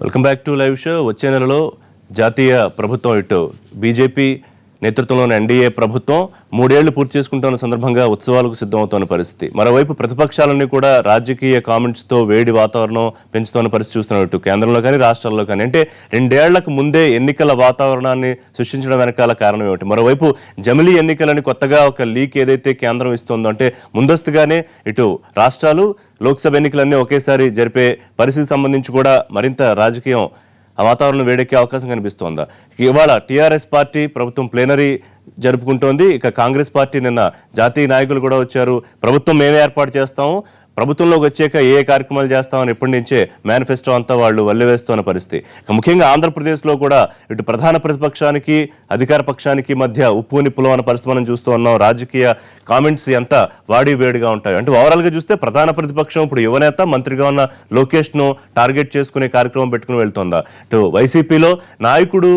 Welcome back to live show. వచ్చే నెలలో జాతీయ ప్రభుత్వం ఇటు బీజేపీ నేతృత్వంలోని ఎన్డీఏ ప్రభుత్వం 3 ఏళ్లు పూర్తి చేసుకుంటున్న సందర్భంగా ఉత్సవాలకు సిద్ధమవుతున్న పరిస్థితి. మరోవైపు ప్రతిపక్షాలన్నీ కూడా రాజకీయ కామెంట్స్తో వేడి వాతావరణం పెంచుతున్న పరిస్థితి చూస్తున్నట్టు కేంద్రంలో కానీ రాష్ట్రాల్లో కానీ. అంటే 2 ఏళ్లకు ముందే ఎన్నికల వాతావరణాన్ని సృష్టించడం వెనకాల కారణం ఏమిటి? మరోవైపు జమిలీ ఎన్నికలని కొత్తగా ఒక లీక్ ఏదైతే కేంద్రం ఇస్తుందో, అంటే ముందస్తుగానే ఇటు రాష్ట్రాలు లోక్సభ ఎన్నికలన్నీ ఒకేసారి జరిపే పరిస్థితికి సంబంధించి కూడా మరింత రాజకీయం ఆ వాతావరణం వేడెక్కే అవకాశం కనిపిస్తోందా? ఇవాళ టీఆర్ఎస్ పార్టీ ప్రభుత్వం ప్లేనరీ జరుపుకుంటోంది. ఇక కాంగ్రెస్ పార్టీ నిన్న జాతీయ నాయకులు కూడా వచ్చారు. ప్రభుత్వం మేమే ఏర్పాటు చేస్తాము, ప్రభుత్వంలోకి వచ్చాక ఏ కార్యక్రమాలు చేస్తామని ఎప్పటి నుంచే మేనిఫెస్టో అంతా వాళ్ళు వల్లివేస్తున్న పరిస్థితి. ముఖ్యంగా ఆంధ్రప్రదేశ్లో కూడా ఇటు ప్రధాన ప్రతిపక్షానికి అధికార పక్షానికి మధ్య ఉప్పు నిప్పులు అన్న పరిస్థితి మనం చూస్తూ ఉన్నాం. రాజకీయ కామెంట్స్ ఎంత వాడి వేడిగా ఉంటాయి అంటే ఓవరాల్గా చూస్తే ప్రధాన ప్రతిపక్షం ఇప్పుడు యువనేత మంత్రిగా ఉన్న లోకేష్ను టార్గెట్ చేసుకునే కార్యక్రమం పెట్టుకుని వెళ్తోందా? ఇటు వైసీపీలో నాయకుడు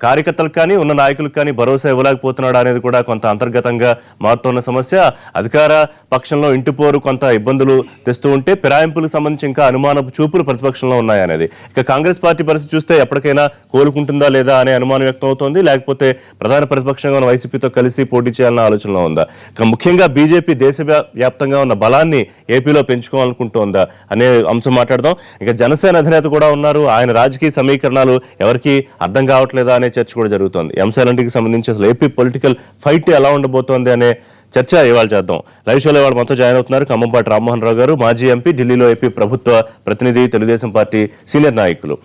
కార్యకర్తలకు కానీ ఉన్న నాయకులకు కానీ భరోసా ఇవ్వలేకపోతున్నాడు అనేది కూడా కొంత అంతర్గతంగా మారుతున్న సమస్య. అధికార పక్షంలో ఇంటిపోరు కొంత ఇబ్బందులు తెస్తూ ఉంటే ఫిరాయింపులకు సంబంధించి ఇంకా అనుమానపు చూపులు ప్రతిపక్షంలో ఉన్నాయనేది. ఇక కాంగ్రెస్ పార్టీ పరిస్థితి చూస్తే ఎప్పటికైనా కోలుకుంటుందా లేదా అనే అనుమానం వ్యక్తం అవుతోంది. లేకపోతే ప్రధాన ప్రతిపక్షంగా ఉన్న వైసీపీతో కలిసి పోటీ చేయాలన్న ఆలోచనలో ఉందా? ఇక ముఖ్యంగా బీజేపీ దేశవ్యాప్తంగా ఉన్న బలాన్ని ఏపీలో పెంచుకోవాలనుకుంటోందా అనే అంశం మాట్లాడదాం. ఇక జనసేన అధినేత కూడా ఉన్నారు. ఆయన రాజకీయ సమీకరణాలు ఎవరికి అర్థం కావట్లేదా అనే చర్చ కూడా జరుగుతోంది. ఈ అంశాలన్నింటికి సంబంధించి అసలు ఏపీ పొలిటికల్ ఫైట్ ఎలా ఉండబోతోంది అనే చర్చ ఇవాళ చేద్దాం. లైవ్ షోలో ఇవాళ మొత్తం జాయిన్ అవుతున్నారు ఖమ్మంపాటి రామ్మోహన్ రావు గారు, మాజీ ఎంపీ, ఢిల్లీలో ఏపీ ప్రభుత్వ ప్రతినిధి, తెలుగుదేశం పార్టీ సీనియర్ నాయకులు.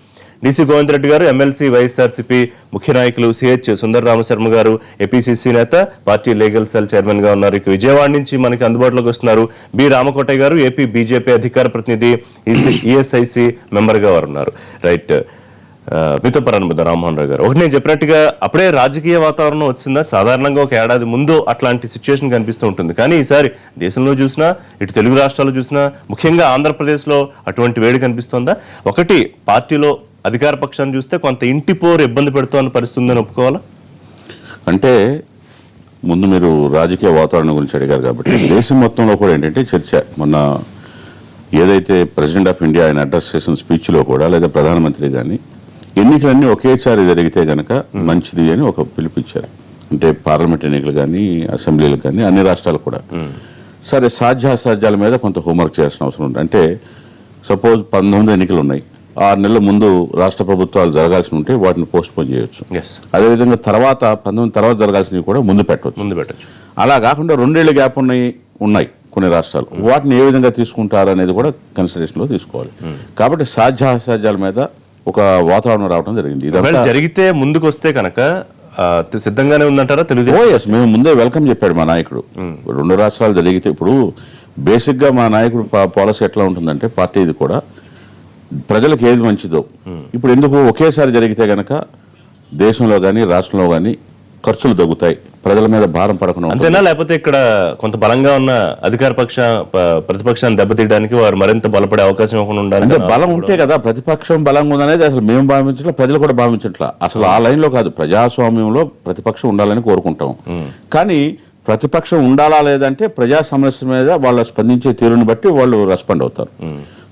డీసీ గోవింద్ రెడ్డి గారు, ఎమ్మెల్సీ, వైఎస్ఆర్సీపీ ముఖ్య నాయకులు. సిహెచ్ సుందర రామశర్మ గారు, ఏపీసీసీ నేత, పార్టీ లీగల్ సెల్ చైర్మన్ గా ఉన్నారు. ఇక విజయవాడ నుంచి మనకి అందుబాటులోకి వస్తున్నారు బి రామకోటయ్య గారు, ఏపీ బీజేపీ అధికార ప్రతినిధి, ఈఎస్ఐసి మెంబర్ గా వారు ఉన్నారు. రైట్, మీతో ప్రారంభిద్దాం రామ్మోహన్ రావు గారు. ఒకటి నేను చెప్పినట్టుగా అప్పుడే రాజకీయ వాతావరణం వచ్చిందా? సాధారణంగా ఒక ఏడాది ముందు అట్లాంటి సిచ్యువేషన్ కనిపిస్తూ ఉంటుంది. కానీ ఈసారి దేశంలో చూసినా, ఇటు తెలుగు రాష్ట్రాల్లో చూసినా, ముఖ్యంగా ఆంధ్రప్రదేశ్లో అటువంటి వేడి కనిపిస్తుందా? ఒకటి, పార్టీలో అధికార పక్షాన్ని చూస్తే కొంత ఇంటిపోరు ఇబ్బంది పెడుతున్న పరిస్థితి ఉందని ఒప్పుకోవాలా? అంటే ముందు మీరు రాజకీయ వాతావరణం గురించి అడిగారు కాబట్టి దేశం మొత్తంలో కూడా ఏంటంటే చర్చ. మొన్న ఏదైతే ప్రెసిడెంట్ ఆఫ్ ఇండియా ఆయన అడ్రస్ చేసిన స్పీచ్లో కూడా, లేదా ప్రధానమంత్రి కానీ ఎన్నికలన్నీ ఒకేసారి జరిగితే కనుక మంచిది అని ఒక పిలుపుచ్చారు. అంటే పార్లమెంట్ ఎన్నికలు కానీ, అసెంబ్లీలు కానీ, అన్ని రాష్ట్రాలు కూడా. సరే, సాధ్యాసాధ్యాల మీద కొంత హోంవర్క్ చేయాల్సిన అవసరం ఉంది. అంటే సపోజ్ 19 ఎన్నికలు ఉన్నాయి, 6 నెలల ముందు రాష్ట్ర ప్రభుత్వాలు జరగాల్సి ఉంటే వాటిని పోస్ట్ పోన్ చేయొచ్చు. అదేవిధంగా తర్వాత 19 తర్వాత జరగాల్సినవి కూడా ముందు పెట్టవచ్చు. అలా కాకుండా 2 ఏళ్ల గ్యాప్ ఉన్నాయి కొన్ని రాష్ట్రాలు. వాటిని ఏ విధంగా తీసుకుంటారు అనేది కూడా కన్సిడరేషన్లో తీసుకోవాలి. కాబట్టి సాధ్యాసాధ్యాల మీద ఒక వాతావరణం రావడం జరిగింది. జరిగితే ముందుకు వస్తే కనుక సిద్ధంగానే ఉందంటారా? తెలుగుదేశం మేము ముందే వెల్కమ్ చెప్పాడు మా నాయకుడు. 2 రాష్ట్రాలు జరిగితే, ఇప్పుడు బేసిక్గా మా నాయకుడు పాలసీ ఎట్లా ఉంటుందంటే, పార్టీది కూడా ప్రజలకు ఏది మంచిదో, ఇప్పుడు ఎందుకు ఒకేసారి జరిగితే కనుక దేశంలో కానీ రాష్ట్రంలో కానీ ఖర్చులు తగ్గుతాయి, ప్రజల మీద భారం పడకుండా అంతేనా? లేకపోతే ఇక్కడ కొంత బలంగా ఉన్న అధికార ప్రతిపక్షాన్ని దెబ్బతీయడానికి వారు మరింత బలపడే అవకాశం ఉండాలి. అంటే బలం ఉంటే కదా ప్రతిపక్షం బలంగా ఉందనేది అసలు మేము భావించట్లా, ప్రజలు కూడా భావించట్లా. అసలు ఆ లైన్లో కాదు. ప్రజాస్వామ్యంలో ప్రతిపక్షం ఉండాలని కోరుకుంటాం. కానీ ప్రతిపక్షం ఉండాలా లేదంటే ప్రజా సమస్యల మీద వాళ్ళు స్పందించే తీరుని బట్టి వాళ్ళు రెస్పాండ్ అవుతారు.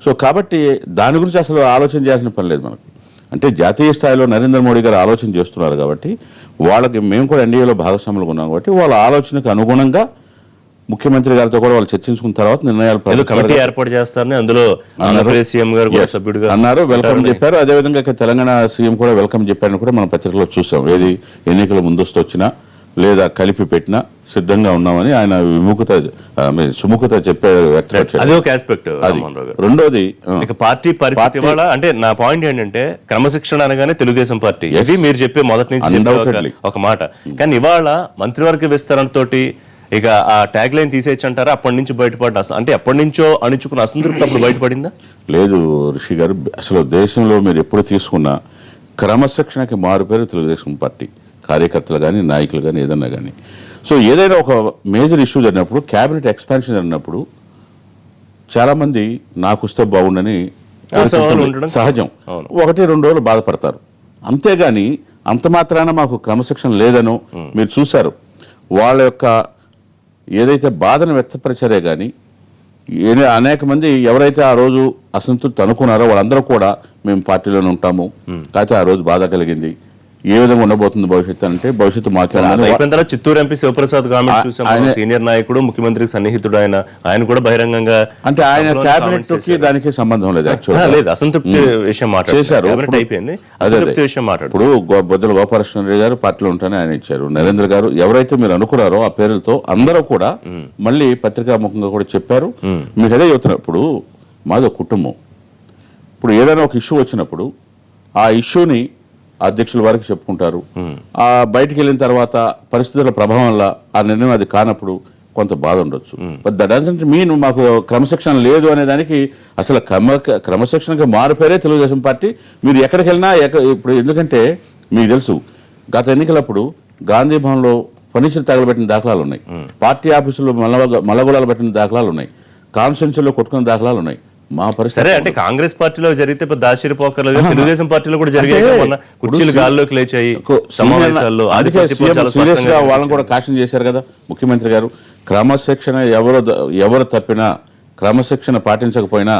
సో కాబట్టి దాని గురించి అసలు ఆలోచన చేయాల్సిన పని లేదు మనకు. అంటే జాతీయ స్థాయిలో నరేంద్ర మోడీ గారు ఆలోచన చేస్తున్నారు కాబట్టి, వాళ్ళకి మేము కూడా ఎన్డీఏలో భాగస్వాములు ఉన్నాం కాబట్టి వాళ్ళ ఆలోచనకు అనుగుణంగా ముఖ్యమంత్రి గారితో కూడా వాళ్ళు చర్చించుకున్న తర్వాత నిర్ణయాలు ఏర్పాటు చేస్తారని అందులో సీఎం గారు సభ్యుడిగా అన్నారు, వెల్కమ్ చెప్పారు. అదేవిధంగా తెలంగాణ సీఎం కూడా వెల్కమ్ చెప్పారని కూడా మనం పత్రికలో చూసాం. ఏది ఎన్నికల ముందస్తు వచ్చినా లేదా కలిపి పెట్టినా సిద్ధంగా ఉన్నామని ఆయన సుముఖత చెప్పే అది ఒక ఆస్పెక్ట్. రెండోది పార్టీ పరిస్థితి ఇవాళ, అంటే నా పాయింట్ ఏంటంటే క్రమశిక్షణ అనగానే తెలుగుదేశం పార్టీ, ఇది మీరు చెప్పే మొదటి నుంచి ఒక మాట. కానీ ఇవాళ మంత్రివర్గ విస్తరణతో ఇక ఆ ట్యాగ్ లైన్ తీసేయచ్చు అంటారా? అప్పటి నుంచి బయటపడ్డ, అంటే ఎప్పటి నుంచో అణుచుకున్న అసంతృప్తి అప్పుడు బయటపడిందా? లేదు రిషి గారు, అసలు దేశంలో మీరు ఎప్పుడు తీసుకున్నా క్రమశిక్షణకి మారుపేరు తెలుగుదేశం పార్టీ కార్యకర్తలు కానీ, నాయకులు కానీ, ఏదన్నా కానీ. సో ఏదైనా ఒక మేజర్ ఇష్యూ జరిగినప్పుడు, క్యాబినెట్ ఎక్స్పాన్షన్ జరిగినప్పుడు చాలామంది నాకు వస్తే బాగుండని సహజం, 1-2 రోజులు బాధపడతారు. అంతేగాని అంత మాత్రాన మాకు క్రమశిక్షణ లేదనో మీరు చూశారు. వాళ్ళ యొక్క ఏదైతే బాధను వ్యక్తపరిచారే కానీ అనేక మంది ఎవరైతే ఆ రోజు అసంతృప్తి అనుకున్నారో వాళ్ళందరూ కూడా మేము పార్టీలోనే ఉంటాము, కాకపోతే ఆ రోజు బాధ కలిగింది, ఏ విధంగా ఉండబోతుంది భవిష్యత్తు అంటే భవిష్యత్తు అయిపోయిన తర్వాత చిత్తూరు ఎంపీ శివప్రసాద్ కామెంట్ చూసాం. సీనియర్ నాయకుడు, ముఖ్యమంత్రికి సన్నిహితుడు ఆయన కూడా బహిరంగంగా అంటే ఆయన క్యాబినెట్ కి దానికి సంబంధం లేదు, లేదు అసంతృప్తి విషయం మాట్లాడారు. అయిపోయింది, అసంతృప్తి విషయం మాట్లాడు. ఇప్పుడు బొజ్జల గోపాలకృష్ణ గారు పార్టీలో ఉంటానే ఆయన ఇచ్చారు, నరేంద్ర గారు ఎవరైతే మీరు అనుకున్నారో ఆ పేర్లతో అందరూ కూడా మళ్ళీ పత్రికాముఖంగా కూడా చెప్పారు. మీకు అదే చెప్తున్నారు, ఇప్పుడు మాది ఒక కుటుంబం, ఇప్పుడు ఏదైనా ఒక ఇష్యూ వచ్చినప్పుడు ఆ ఇష్యూని అధ్యక్షుల వారికి చెప్పుకుంటారు, ఆ బయటికి వెళ్ళిన తర్వాత పరిస్థితుల ప్రభావం వల్ల ఆ నిర్ణయం అది కానప్పుడు కొంత బాధ ఉండొచ్చు. బట్ దట్ డజంట్ మీన్ మాకు క్రమశిక్షణ లేదు అనే దానికి అసలు క్రమశిక్షణకి మారుపేరే తెలుగుదేశం పార్టీ. మీరు ఎక్కడికి వెళ్ళినా ఇప్పుడు ఎందుకంటే మీకు తెలుసు గత ఎన్నికలప్పుడు గాంధీ భవన్లో ఫర్నిచర్ తగలబెట్టిన దాఖలాలు ఉన్నాయి, పార్టీ ఆఫీసులో మల్లగొలాలు పెట్టిన దాఖలాలు ఉన్నాయి, కాన్స్టిట్యూన్సీలో కొట్టుకున్న దాఖలాలు ఉన్నాయి. మా పరిస్థితి సరే అంటే కాంగ్రెస్ పార్టీలో జరిగితే దాశిరి పోకర్లు, తెలుగుదేశం పార్టీలో కూడా జరిగాయి, కుర్చీలు గాల్లోకి లేచాయి సమావేశాల్లో, వాళ్ళని కూడా కాషన్ చేశారు కదా ముఖ్యమంత్రి గారు. క్రమశిక్షణ ఎవరు తప్పినా, క్రమశిక్షణ పాటించకపోయినా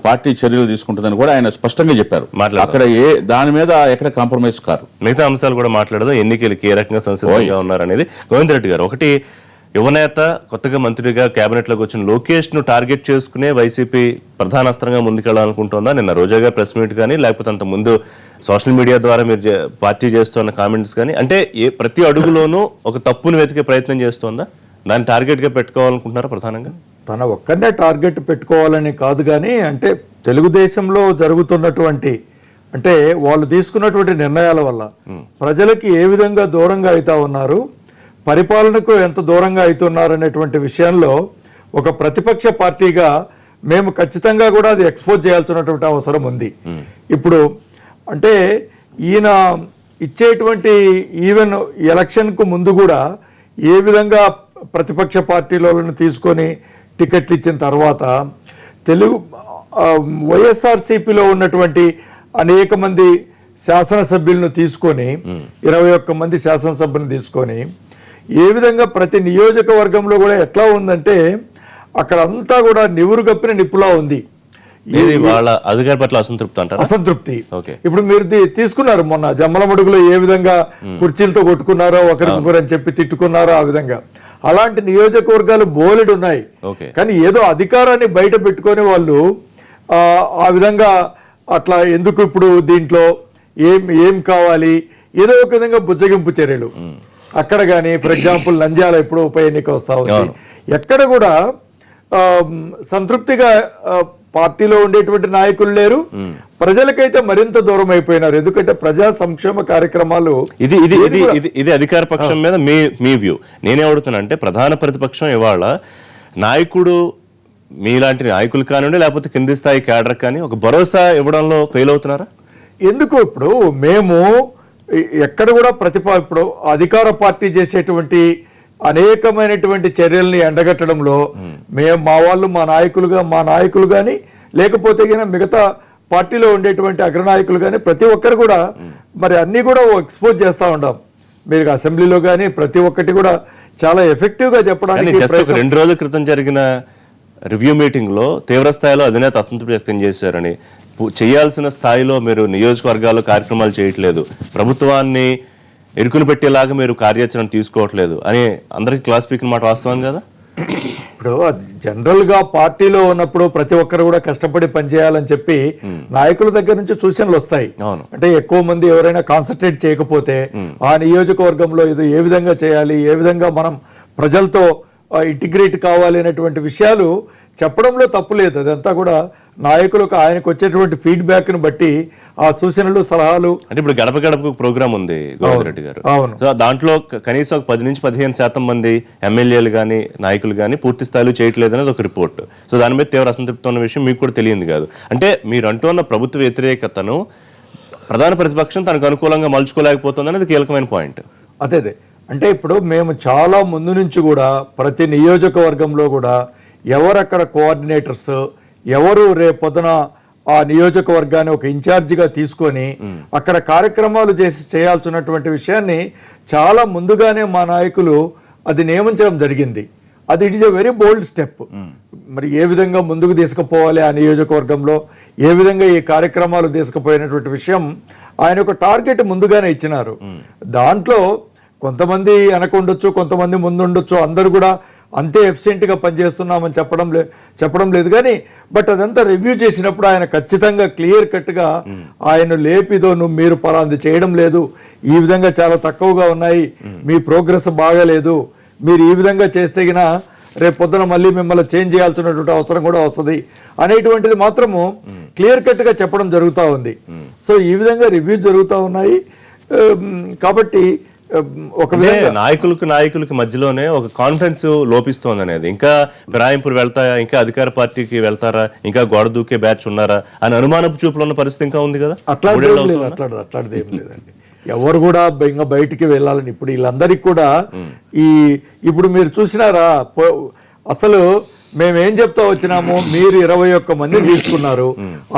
పార్టీ చర్యలు తీసుకుంటుందని కూడా ఆయన స్పష్టంగా చెప్పారు. అక్కడ దాని మీద ఎక్కడ కాంప్రమైజ్ కారు. మిగతా అంశాలు కూడా మాట్లాడదాం, ఎన్నికలకి ఏ రకంగా సంసిద్ధంగా ఉన్నారనేది. గోవింద్ రెడ్డి గారు, ఒకటి యువనేత కొత్తగా మంత్రిగా కేబినెట్లోకి వచ్చిన లోకేష్ ను టార్గెట్ చేసుకునే వైసీపీ ప్రధాన అస్త్రంగా ముందుకెళ్లాలనుకుంటుందా? నిన్న రోజాగా ప్రెస్ మీట్ కానీ లేకపోతే అంత ముందు సోషల్ మీడియా ద్వారా మీరు పార్టీ చేస్తున్న కామెంట్స్ కానీ, అంటే ప్రతి అడుగులోనూ ఒక తప్పును వెతికే ప్రయత్నం చేస్తోందా? దాన్ని టార్గెట్గా పెట్టుకోవాలనుకుంటున్నారా ప్రధానంగా? తన ఒక్కనే టార్గెట్ పెట్టుకోవాలని కాదు, కానీ అంటే తెలుగుదేశంలో జరుగుతున్నటువంటి అంటే వాళ్ళు తీసుకున్నటువంటి నిర్ణయాల వల్ల ప్రజలకి ఏ విధంగా దూరంగా అవుతా ఉన్నారు, పరిపాలనకు ఎంత దూరంగా అవుతున్నారు అనేటువంటి విషయంలో ఒక ప్రతిపక్ష పార్టీగా మేము ఖచ్చితంగా కూడా అది ఎక్స్పోజ్ చేయాల్సినటువంటి అవసరం ఉంది. ఇప్పుడు అంటే ఈయన ఇచ్చేటువంటి ఈవెన్ ఎలక్షన్కు ముందు కూడా ఏ విధంగా ప్రతిపక్ష పార్టీలను తీసుకొని టికెట్లు ఇచ్చిన తర్వాత వైఎస్ఆర్సీపీలో ఉన్నటువంటి అనేక మంది శాసనసభ్యులను తీసుకొని 21 మంది శాసనసభ్యులను తీసుకొని ఏ విధంగా ప్రతి నియోజకవర్గంలో కూడా ఎట్లా ఉందంటే అక్కడ అంతా కూడా నివురు కప్పిన నిప్పులా ఉంది. వాళ్ళ అధికారి పట్ల అసంతృప్తి. ఇప్పుడు మీరు తీసుకున్నారు మొన్న జమ్మలమడుగులో ఏ విధంగా కుర్చీలతో కొట్టుకున్నారో, ఒకరికొకరు అని చెప్పి తిట్టుకున్నారో, ఆ విధంగా అలాంటి నియోజకవర్గాలు బోలెడు ఉన్నాయి. కానీ ఏదో అధికారాన్ని బయట పెట్టుకొని వాళ్ళు ఆ విధంగా అట్లా ఎందుకు ఇప్పుడు దీంట్లో ఏం కావాలి, ఏదో ఒక విధంగా బుజ్జగింపు చర్యలు అక్కడ కానీ. ఫర్ ఎగ్జాంపుల్ నంద్యాల ఇప్పుడు ఉప ఎన్నిక వస్తా ఉంది, ఎక్కడ కూడా సంతృప్తిగా పార్టీలో ఉండేటువంటి నాయకులు లేరు, ప్రజలకైతే మరింత దూరం అయిపోయినారు. ఎందుకంటే ప్రజా సంక్షేమ కార్యక్రమాలు ఇది అధికార పక్షం మీద మీ వ్యూ. నేనేమడుతున్నా అంటే ప్రధాన ప్రతిపక్షం ఇవాళ నాయకుడు మీలాంటి నాయకులు కానివ్వండి లేకపోతే కింది స్థాయి క్యాడర్ కానీ ఒక భరోసా ఇవ్వడంలో ఫెయిల్ అవుతున్నారా? ఎందుకు ఇప్పుడు మేము ఎక్కడ కూడా ఇప్పుడు అధికార పార్టీ చేసేటువంటి అనేకమైనటువంటి చర్యల్ని ఎండగట్టడంలో మేము మా నాయకులు కానీ లేకపోతే మిగతా పార్టీలో ఉండేటువంటి అగ్రనాయకులు కానీ ప్రతి ఒక్కరు కూడా మరి అన్ని కూడా ఎక్స్పోజ్ చేస్తూ ఉంటాం. మీరు అసెంబ్లీలో కానీ ప్రతి ఒక్కటి కూడా చాలా ఎఫెక్టివ్గా చెప్పడానికి. 2 రోజుల క్రితం జరిగిన రివ్యూ మీటింగ్లో తీవ్ర స్థాయిలో అధినేత అసంతృప్తి వ్యక్తం చేశారని, చేయాల్సిన స్థాయిలో మీరు నియోజకవర్గాల్లో కార్యక్రమాలు చేయట్లేదు, ప్రభుత్వాన్ని ఇరుకులు పెట్టేలాగా మీరు కార్యాచరణ తీసుకోవట్లేదు అని అందరికీ క్లాస్ స్పీకింగ్ మాట వాస్తవం కదా? ఇప్పుడు జనరల్గా పార్టీలో ఉన్నప్పుడు ప్రతి ఒక్కరు కూడా కష్టపడి పనిచేయాలని చెప్పి నాయకుల దగ్గర నుంచి సూచనలు వస్తాయి. అంటే ఎక్కువ మంది ఎవరైనా కాన్సన్ట్రేట్ చేయకపోతే ఆ నియోజకవర్గంలో ఇది ఏ విధంగా చేయాలి, ఏ విధంగా మనం ప్రజలతో ఇంటిగ్రేట్ కావాలి అనేటువంటి విషయాలు చెప్పడంలో తప్పు లేదు. అదంతా కూడా నాయకులకు ఆయనకు వచ్చేటువంటి ఫీడ్బ్యాక్ను బట్టి ఆ సూచనలు సలహాలు. అంటే ఇప్పుడు గడప గడపకు ప్రోగ్రామ్ ఉంది గోవింద్ రెడ్డి గారు, దాంట్లో కనీసం 10 నుంచి 15% మంది ఎమ్మెల్యేలు కానీ నాయకులు కానీ పూర్తి స్థాయిలో చేయట్లేదు అనేది ఒక రిపోర్ట్. సో దాని మీద తీవ్ర అసంతృప్తి ఉన్న విషయం మీకు కూడా తెలియదు కాదు. అంటే మీరు అంటున్న ప్రభుత్వ వ్యతిరేకతను ప్రధాన ప్రతిపక్షం తనకు అనుకూలంగా మలుచుకోలేకపోతుంది అనేది కీలకమైన పాయింట్. అదే అంటే ఇప్పుడు మేము చాలా ముందు నుంచి కూడా ప్రతి నియోజకవర్గంలో కూడా ఎవరక్కడ కోఆర్డినేటర్స్, ఎవరు రేపొద్దున ఆ నియోజకవర్గాన్ని ఒక ఇన్ఛార్జిగా తీసుకొని అక్కడ కార్యక్రమాలు చేయాల్సినటువంటి విషయాన్ని చాలా ముందుగానే మా నాయకులు అది నియమించడం జరిగింది. అది it is a very bold step. మరి ఏ విధంగా ముందుకు తీసుకుపోవాలి ఆ నియోజకవర్గంలో, ఏ విధంగా ఈ కార్యక్రమాలు తీసుకుపోయినటువంటి విషయం ఆయన ఒక టార్గెట్ ముందుగానే ఇచ్చినారు. దాంట్లో కొంతమంది వెనకుండొచ్చు, కొంతమంది ముందుండొచ్చు, అందరూ కూడా అంతే ఎఫిషియెంట్గా పనిచేస్తున్నామని చెప్పడం లేదు. కానీ బట్ అదంతా రివ్యూ చేసినప్పుడు ఆయన ఖచ్చితంగా క్లియర్ కట్గా ఆయన లేపిదో మీరు పలాంది చేయడం లేదు, ఈ విధంగా చాలా తక్కువగా ఉన్నాయి, మీ ప్రోగ్రెస్ బాగాలేదు, మీరు ఈ విధంగా చేస్తే గిన రేపు పొద్దున మళ్ళీ మిమ్మల్ని చేంజ్ చేయాల్సినటువంటి అవసరం కూడా వస్తుంది అనేటువంటిది మాత్రము క్లియర్ కట్గా చెప్పడం జరుగుతూ ఉంది. సో ఈ విధంగా రివ్యూ జరుగుతూ ఉన్నాయి. కాబట్టి ఒక విధంగా నాయకులకి మధ్యలోనే ఒక కాన్ఫిడెన్స్ లోపిస్తోంది అనేది, ఇంకా ఫిరాయింపులు వెళ్తాయా, ఇంకా అధికార పార్టీకి వెళ్తారా, ఇంకా గోడ దూకే బ్యాచ్ ఉన్నారా అని అనుమానపు చూపులో ఉన్న పరిస్థితి ఇంకా ఉంది కదా. అట్లాంటిది ఏం లేదండి. ఎవరు కూడా ఇంకా బయటికి వెళ్ళాలని ఇప్పుడు వీళ్ళందరికీ కూడా ఇప్పుడు మీరు చూసినారా, అసలు మేమేం చెప్తా వచ్చినాము, మీరు 21 మందిని తీసుకున్నారు,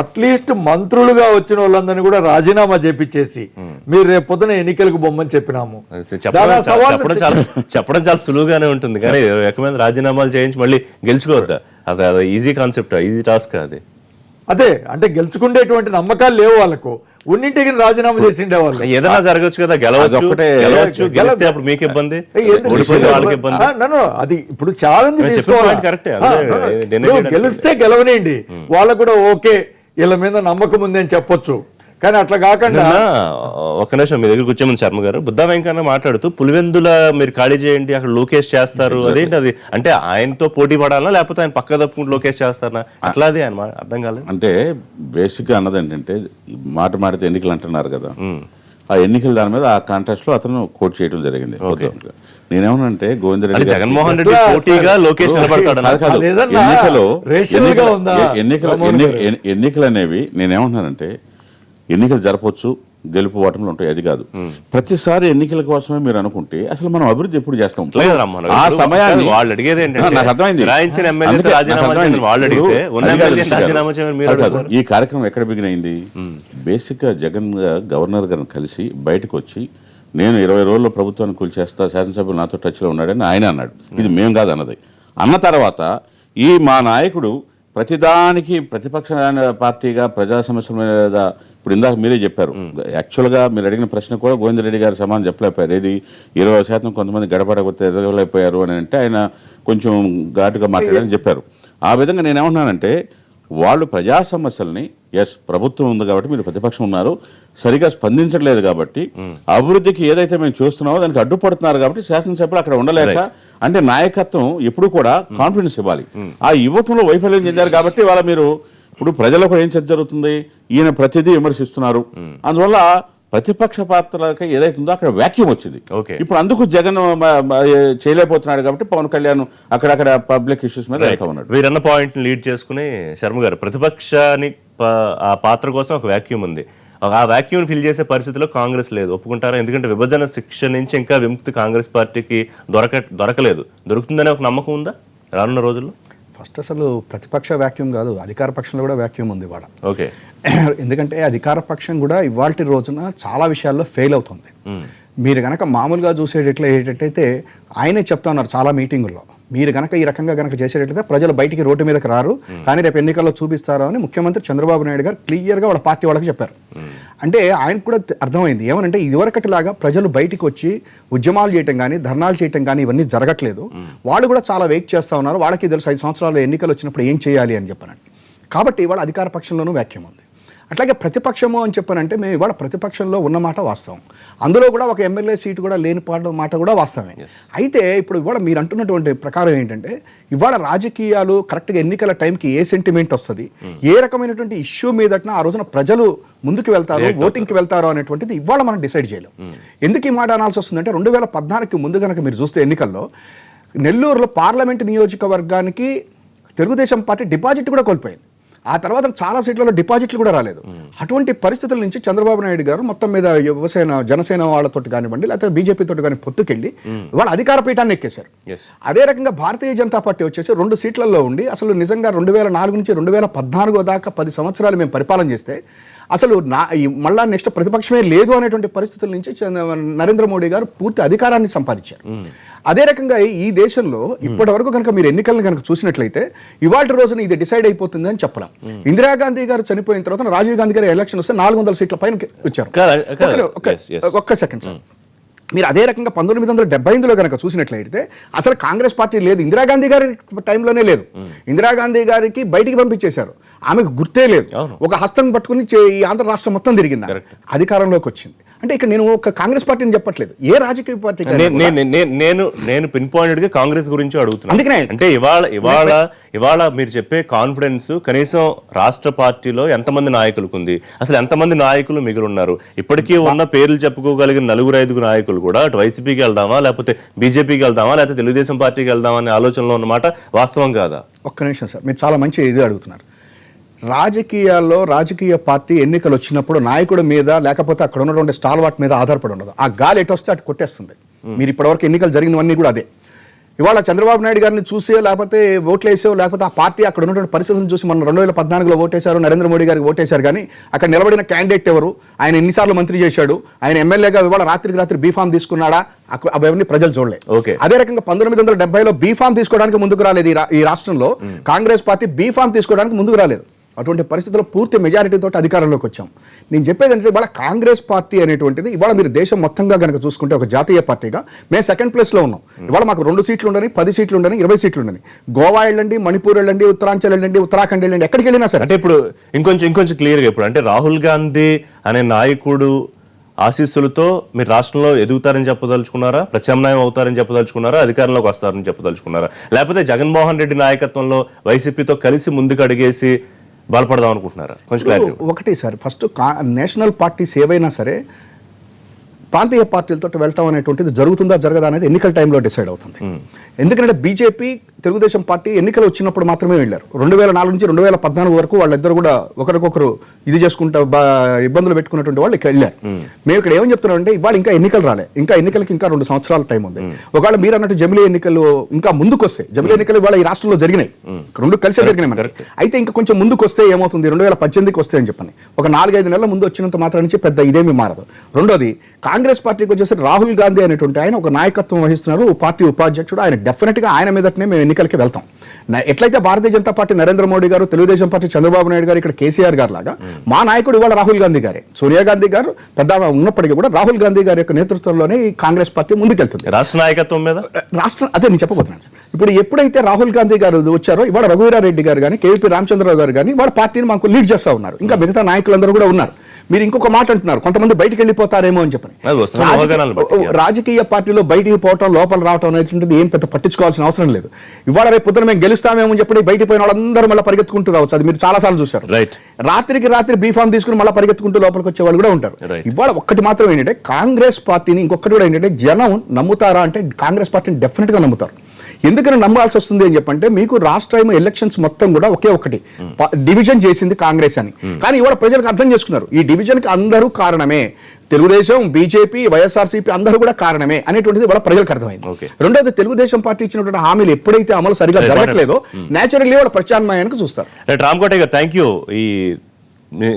అట్లీస్ట్ మంత్రులుగా వచ్చిన వాళ్ళందరినీ కూడా రాజీనామా చేపించేసి మీరు రేపు పొద్దున ఎన్నికలకు బొమ్మని చెప్పినాము. చెప్పడం చాలా సులువుగానే ఉంటుంది, కానీ 21 మంది రాజీనామాలు చేయించి మళ్ళీ గెలుచుకోవద్దా? అది ఈజీ కాన్సెప్ట్, ఈజీ టాస్క్ అది. అదే అంటే గెలుచుకునేటువంటి నమ్మకాలు లేవు వాళ్ళకు, ఉన్నింటికి రాజీనామా చేసిండే వాళ్ళు. ఏదైనా జరగచ్చు కదా, గెలవచ్చు, గెలిస్తే అప్పుడు మీకు ఇబ్బంది, వాళ్ళకి ఇబ్బంది. అది ఇప్పుడు ఛాలెంజ్ తీసుకోవాలి. గెలిస్తే గెలవనేయండి, వాళ్ళకు కూడా ఓకే వీళ్ళ మీద నమ్మకం ఉంది అని చెప్పొచ్చు. కానీ అట్లా కాకుండా ఒక నిమిషం మీ దగ్గర కూర్చోమని శర్మ గారు, బుద్ధా వెంకన్న మాట్లాడుతూ పులివెందుల మీరు ఖాళీ చేయండి, అక్కడ లోకేష్ చేస్తారు, అదేంటి అది అంటే ఆయనతో పోటీ పడాలా లేకపోతే ఆయన పక్క తప్పుకుంటూ లోకేష్ చేస్తారా, అట్లా అది ఆయన అర్థం కాలేదు. అంటే బేసిక్గా అన్నది ఏంటంటే మాటితే ఎన్నికలు అంటున్నారు కదా, ఆ ఎన్నికల దాని మీద ఆ కాంటెస్ట్ లో అతను కోట్ చేయడం జరిగింది. నేనేమనంటే గోవిందరెడ్డి జగన్మోహన్ రెడ్డి పోటీగా లోకేష్ ఎన్నికలు అనేవి నేనేమంటున్నానంటే ఎన్నికలు జరపవచ్చు, గెలుపు ఓటములు ఉంటాయి, అది కాదు. ప్రతిసారి ఎన్నికల కోసమే మీరు అనుకుంటే అసలు మనం అభివృద్ధి ఎప్పుడు చేస్తాం? ఆ సమయాన్ని వాళ్ళు అడిగేది నాకు అర్థమైంది. ఈ కార్యక్రమం ఎక్కడ బిగిన్ అయింది? బేసిక్ గా జగన్ గవర్నర్ గారిని కలిసి బయటకు వచ్చి నేను 20 రోజుల్లో ప్రభుత్వాన్ని కూల్చేస్తా, శాసనసభ్యులు నాతో టచ్లో ఉన్నాడని ఆయన అన్నాడు. ఇది మేము కాదు అన్నది. అన్న తర్వాత మా నాయకుడు ప్రతిదానికి ప్రతిపక్ష పార్టీగా ప్రజా సమస్యల మీద, ఇప్పుడు ఇందాక మీరే చెప్పారు, యాక్చువల్గా మీరు అడిగిన ప్రశ్న కూడా గోవిందరెడ్డి గారు సమానం చెప్పలేకపోయారు. ఏది 20% కొంతమంది గడపడకపోతే ఎదగలేకపోయారు అని అంటే ఆయన కొంచెం ఘాటుగా మాట్లాడారని చెప్పారు. ఆ విధంగా నేనేమంటున్నానంటే వాళ్ళు ప్రజా సమస్యల్ని, ప్రభుత్వం ఉంది కాబట్టి మీరు ప్రతిపక్షం ఉన్నారు, సరిగా స్పందించట్లేదు కాబట్టి అభివృద్ధికి ఏదైతే మేము చూస్తున్నామో దానికి అడ్డుపడుతున్నారు కాబట్టి శాసనసభ్యులు అక్కడ ఉండలేక, అంటే నాయకత్వం ఎప్పుడు కూడా కాన్ఫిడెన్స్ ఇవ్వాలి. ఆ యువతంలో వైఫల్యం చెందారు కాబట్టి వాళ్ళ మీరు ఇప్పుడు ప్రజలకు ఏం చర్చ జరుగుతుంది, ఈయన ప్రతిదీ విమర్శిస్తున్నారు, అందువల్ల ప్రతిపక్ష పాత్రలకి ఏదైతే ఉందో అక్కడ వ్యాక్యూమ్ వచ్చింది. ఇప్పుడు అందుకు జగన్ చేయలేకపోతున్నాడు కాబట్టి పవన్ కళ్యాణ్ అక్కడక్కడ పబ్లిక్ ఇష్యూస్ మీద వెళ్తా ఉన్నాడు. వీరన్న పాయింట్ లీడ్ చేసుకుని శర్మ గారు, ప్రతిపక్షాన్ని ఆ పాత్ర కోసం ఒక వ్యాక్యూమ్ ఉంది, ఆ వ్యాక్యూమ్ ఫిల్ చేసే పరిస్థితిలో కాంగ్రెస్ లేదు, ఒప్పుకుంటారా? ఎందుకంటే విభజన శిక్ష నుంచి ఇంకా విముక్తి కాంగ్రెస్ పార్టీకి దొరకలేదు. దొరుకుతుందనే ఒక నమ్మకం ఉందా రానున్న రోజుల్లో? ఫస్ట్ అసలు ప్రతిపక్ష వ్యాక్యూమ్ కాదు, అధికార పక్షంలో కూడా వ్యాక్యూమ్ ఉంది ఇవాళ. ఓకే, ఎందుకంటే అధికార పక్షం కూడా ఇవాల్టి రోజున చాలా విషయాల్లో ఫెయిల్ అవుతుంది. మీరు కనుక మామూలుగా చూసేటట్లయితే ఆయనే చెప్తా ఉన్నారు చాలా మీటింగుల్లో, మీరు కనుక ఈ రకంగా కనుక చేసేటట్లయితే ప్రజలు బయటికి రోడ్డు మీదకి రారు, కానీ రేపు ఎన్నికల్లో చూపిస్తారు అని ముఖ్యమంత్రి చంద్రబాబు నాయుడు గారు క్లియర్గా వాళ్ళ పార్టీ వాళ్ళకి చెప్పారు. అంటే ఆయనకు కూడా అర్థమైంది ఏమనంటే ఇదివరకటిలాగా ప్రజలు బయటికి వచ్చి ఉద్యమాలు చేయటం కానీ ధర్నాలు చేయటం కానీ ఇవన్నీ జరగట్లేదు. వాళ్ళు కూడా చాలా వెయిట్ చేస్తూ ఉన్నారు, వాళ్ళకి తెలుసు 5 సంవత్సరాలు ఎన్నికలు వచ్చినప్పుడు ఏం చేయాలి అని చెప్పానండి. కాబట్టి ఇవాళ అధికార పక్షంలోనూ వ్యాక్యం ఉంది. అట్లాగే ప్రతిపక్షము అని చెప్పానంటే మేము ఇవాళ ప్రతిపక్షంలో ఉన్నమాట వాస్తవం, అందులో కూడా ఒక ఎమ్మెల్యే సీటు కూడా లేని మాట కూడా వాస్తవమే. అయితే ఇప్పుడు ఇవాళ మీరు అంటున్నటువంటి ప్రకారం ఏంటంటే ఇవాళ రాజకీయాలు కరెక్ట్గా ఎన్నికల టైంకి ఏ సెంటిమెంట్ వస్తుంది, ఏ రకమైనటువంటి ఇష్యూ మీదట ఆ రోజున ప్రజలు ముందుకు వెళ్తారు, ఓటింగ్కి వెళ్తారు అనేటువంటిది ఇవాళ మనం డిసైడ్ చేయలేం. ఎందుకు ఈ మాట అనాల్సి వస్తుందంటే 2014కి ముందు కనుక మీరు చూస్తే ఎన్నికల్లో నెల్లూరులో పార్లమెంట్ నియోజకవర్గానికి తెలుగుదేశం పార్టీ డిపాజిట్ కూడా కోల్పోయింది. ఆ తర్వాత చాలా సీట్లలో డిపాజిట్లు కూడా రాలేదు. అటువంటి పరిస్థితుల నుంచి చంద్రబాబు నాయుడు గారు మొత్తం మీద యువసేన జనసేన వాళ్ళతో కానివ్వండి లేకపోతే బీజేపీతో కానీ పొత్తుకెళ్ళి వాళ్ళు అధికార పీఠాన్ని ఎక్కేశారు. అదే రకంగా భారతీయ జనతా పార్టీ వచ్చేసి 2 సీట్లలో ఉండి అసలు నిజంగా 2004 నుంచి 2014 దాకా 10 సంవత్సరాలు మేము పరిపాలన చేస్తే అసలు మళ్ళా నెక్స్ట్ ప్రతిపక్షమే లేదు అనేటువంటి పరిస్థితుల నుంచి నరేంద్ర మోడీ గారు పూర్తి అధికారాన్ని సంపాదించారు. అదే రకంగా ఈ దేశంలో ఇప్పటి వరకు కనుక మీరు ఎన్నికలను కనుక చూసినట్లయితే ఇవాళ రోజున ఇది డిసైడ్ అయిపోతుంది అని చెప్పలేం. ఇందిరాగాంధీ గారు చనిపోయిన తర్వాత రాజీవ్ గాంధీ గారు ఎలక్షన్ వస్తే 400 సీట్ల పైన వచ్చారు. ఒక్క సెకండ్ సార్, మీరు అదే రకంగా 1978లో కనుక చూసినట్లయితే అసలు కాంగ్రెస్ పార్టీ లేదు, ఇందిరాగాంధీ గారి టైంలోనే లేదు. ఇందిరాగాంధీ గారికి బయటికి పంపించేశారు, ఆమెకు గుర్తే లేదు. ఒక హస్తం పట్టుకుని ఈ ఆంధ్ర రాష్ట్రం మొత్తం తిరిగింది, అధికారంలోకి వచ్చింది. అంటే ఇక్కడ నేను ఒక కాంగ్రెస్ పార్టీని చెప్పట్లేదు, ఏ రాజకీయ పార్టీ నేను పిన్ పాయింటెడ్ గా కాంగ్రెస్ గురించి అడుగుతున్నాను. అందుకనే అంటే ఇవాళ మీరు చెప్పే కాన్ఫిడెన్స్ కనీసం రాష్ట్ర పార్టీలో ఎంతమంది నాయకులకు ఉంది, అసలు ఎంతమంది నాయకులు మిగిలి ఉన్నారు? ఇప్పటికీ ఉన్న పేర్లు చెప్పుకోగలిగిన 4-5 నాయకులు కూడా అటు వైసీపీకి వెళ్దామా, లేకపోతే బీజేపీకి వెళ్దామా, లేకపోతే తెలుగుదేశం పార్టీకి వెళ్దామా అనే ఆలోచనలో ఉన్నమాట వాస్తవం కాదా? ఒక్క నిమిషం సార్, మీరు చాలా మంచి ఇది అడుగుతున్నారు. రాజకీయాల్లో రాజకీయ పార్టీ ఎన్నికలు వచ్చినప్పుడు నాయకుడి మీద లేకపోతే అక్కడ ఉన్నటువంటి స్టాల్వాట్ మీద ఆధారపడి ఉండదు. ఆ గాలి ఎటు వస్తే అటు కొట్టేస్తుంది. మీరు ఇప్పటివరకు ఎన్నికలు జరిగినవన్నీ కూడా అదే. ఇవాళ చంద్రబాబు నాయుడు గారిని చూసే లేకపోతే ఓట్లు వేసో లేకపోతే ఆ పార్టీ అక్కడ ఉన్నటువంటి పరిస్థితులను చూసి మనం 2014లో ఓటేశారు, నరేంద్ర మోడీ గారికి ఓటేశారు. కానీ అక్కడ నిలబడిన క్యాండిడేట్ ఎవరు, ఆయన ఎన్నిసార్లు మంత్రి చేశాడు, ఆయన ఎమ్మెల్యేగా ఇవాళ రాత్రికి రాత్రి బీఫామ్ తీసుకున్నాడా, అవన్నీ ప్రజలు చూడలేదు. అదే రకంగా 1970లో బీఫామ్ తీసుకోవడానికి ముందుకు రాలేదు ఈ రాష్ట్రంలో. కాంగ్రెస్ పార్టీ బీఫామ్ తీసుకోవడానికి ముందుకు రాలేదు. అటువంటి పరిస్థితుల్లో పూర్తి మెజారిటీతో అధికారంలోకి వచ్చాం. నేను చెప్పేది అంటే ఇవాళ కాంగ్రెస్ పార్టీ అనేటువంటిది ఇవాళ మీరు దేశం మొత్తంగా కనుక చూసుకుంటే ఒక జాతీయ పార్టిగా మేము 2nd ప్లేస్లో ఉన్నాం. ఇవాళ మాకు 2 సీట్లు ఉండని, 10 సీట్లు ఉండని, 20 సీట్లు ఉండని. గోవా వెళ్ళండి, మణిపూర్ వెళ్ళండి, ఉత్తరాంచల్ వెళ్ళండి, ఉత్తరాఖండ్ వెళ్ళండి, ఎక్కడికి వెళ్ళినా సరే. అంటే ఇప్పుడు ఇంకొంచెం క్లియర్గా ఇప్పుడు అంటే రాహుల్ గాంధీ అనే నాయకుడు ఆశీస్సులతో మీరు రాష్ట్రంలో ఎదుగుతారని చెప్పదలుచుకున్నారా, ప్రత్యామ్నాయం అవుతారని చెప్పదలుచుకున్నారా, అధికారంలోకి వస్తారని చెప్పదలుచుకున్నారా, లేకపోతే జగన్మోహన్ రెడ్డి నాయకత్వంలో వైసీపీతో కలిసి ముందుకు అడిగేసి బలపడదాం అనుకుంటున్నారా? కొంచెం క్లారిటీ. ఒకటి సార్, ఫస్ట్ నేషనల్ పార్టీస్ ఏవైనా సరే ప్రాంతీయ పార్టీలతో వెళ్ళటం అనేటువంటిది జరుగుతుందా జరగదా అనేది ఎన్నికల టైంలో డిసైడ్ అవుతుంది. ఎందుకంటే బీజేపీ తెలుగుదేశం పార్టీ ఎన్నికలు వచ్చినప్పుడు మాత్రమే వెళ్ళారు. 2004 నుంచి 2014 వరకు వాళ్ళిద్దరు కూడా ఒకరికొకరు ఇది చేసుకుంటా ఇబ్బందులు పెట్టుకున్నటువంటి వాళ్ళు ఇక్కడ వెళ్ళారు. మేము ఇక్కడ ఏమని చెప్తున్నాం అంటే ఇవాళ ఇంకా ఎన్నికలు రాలే, ఇంకా ఎన్నికలకి ఇంకా 2 సంవత్సరాల టైం ఉంది. ఒకవేళ మీరు అన్నట్టు జమిలీ ఎన్నికలు ఇంకా ముందుకు వస్తే, జమిలీ ఎన్నికలు ఇవాళ ఈ రాష్ట్రంలో జరిగినాయి, 2 కలిసే జరిగినాయి మనకి. అయితే ఇంకా కొంచెం ముందుకు వస్తే ఏమవుతుంది, 2018కి వస్తే అని చెప్పని ఒక 4-5 నెలల ముందు వచ్చినంత మాత్రం నుంచి పెద్ద ఇదేమీ మారదు. రెండోది కాంగ్రెస్ పార్టీకి వచ్చేసరికి రాహుల్ గాంధీ అనేటువంటి ఆయన ఒక నాయకత్వం వహిస్తున్నారు, పార్టీ ఉపాధ్యక్షుడు. ఆయన డెఫినెట్ గా ఆయన మీదనే మేము ఎన్నికలకి వెళ్తాం. ఎట్లయితే భారతీయ జనతా పార్టీ నరేంద్ర మోడీ గారు, తెలుగుదేశం పార్టీ చంద్రబాబు నాయుడు గారు, ఇక్కడ కేసీఆర్ గారు లాగా మా నాయకుడు ఇవాళ రాహుల్ గాంధీ గారే. సోనియా గాంధీ గారు పెద్ద ఉన్నప్పటికీ కూడా రాహుల్ గాంధీ గారి యొక్క నేతృత్వంలోనే ఈ కాంగ్రెస్ పార్టీ ముందుకెళ్తుంది. రాష్ట్ర నాయకత్వం మీద అదే నేను చెప్పబోతున్నాను సార్. ఇప్పుడు ఎప్పుడైతే రాహుల్ గాంధీ గారు వచ్చారో ఇవాళ రఘువీరారెడ్డి గారు కానీ, కేవీపీ రామచంద్రరావు గారు కానీ వాళ్ళ పార్టీని మాకు లీడ్ చేస్తా ఉన్నారు. ఇంకా మిగతా నాయకులందరూ కూడా ఉన్నారు. మీరు ఇంకొక మాట అంటున్నారు, కొంతమంది బయటికి వెళ్ళిపోతారేమో అని చెప్పని. రాజకీయ పార్టీలో బయటికి పోవటం, లోపల రావటం అనేటువంటిది ఏం పెద్ద పట్టించుకోవాల్సిన అవసరం లేదు. ఇవాళ రేపు పొద్దున మేము గెలుస్తామేమో అని చెప్పి బయటికి పోయిన వాళ్ళందరూ మళ్ళీ పరిగెత్తుకుంటూ రావచ్చు. అది మీరు చాలా సార్లు చూశారు. రాత్రికి రాత్రి బీఫామ్ తీసుకుని మళ్ళీ పరిగెత్తుకుంటూ లోపలికి వచ్చే వాళ్ళు కూడా ఉంటారు. ఇవాళ ఒక్కటి మాత్రం ఏంటంటే కాంగ్రెస్ పార్టీని ఇంకొకటి కూడా ఏంటంటే జనం నమ్ముతారా అంటే కాంగ్రెస్ పార్టీని డెఫినెట్ గా నమ్ముతారు. ఎందుకని నమ్మాల్సి వస్తుంది అని చెప్పంటే మీకు రాష్ట్ర ఎలక్షన్స్ మొత్తం కూడా ఒకే ఒకటి డివిజన్ చేసింది కాంగ్రెస్ అని. కానీ ఇవాళ ప్రజలకు అర్థం చేసుకున్నారు ఈ డివిజన్ కి అందరూ కారణమే, తెలుగుదేశం, బీజేపీ, వైఎస్ఆర్సీపీ అందరూ కూడా కారణమే అనేటువంటిది వాళ్ళ ప్రజలకు అర్థమైంది. రెండోది తెలుగుదేశం పార్టీ ఇచ్చినటువంటి హామీలు ఎప్పుడైతే అమలు సరిగా జరగట్లేదో నేచురల్లీ వాళ్ళ ప్రత్యామ్నాయానికి చూస్తారు. రామకోటయ్య గారు థ్యాంక్ యూ.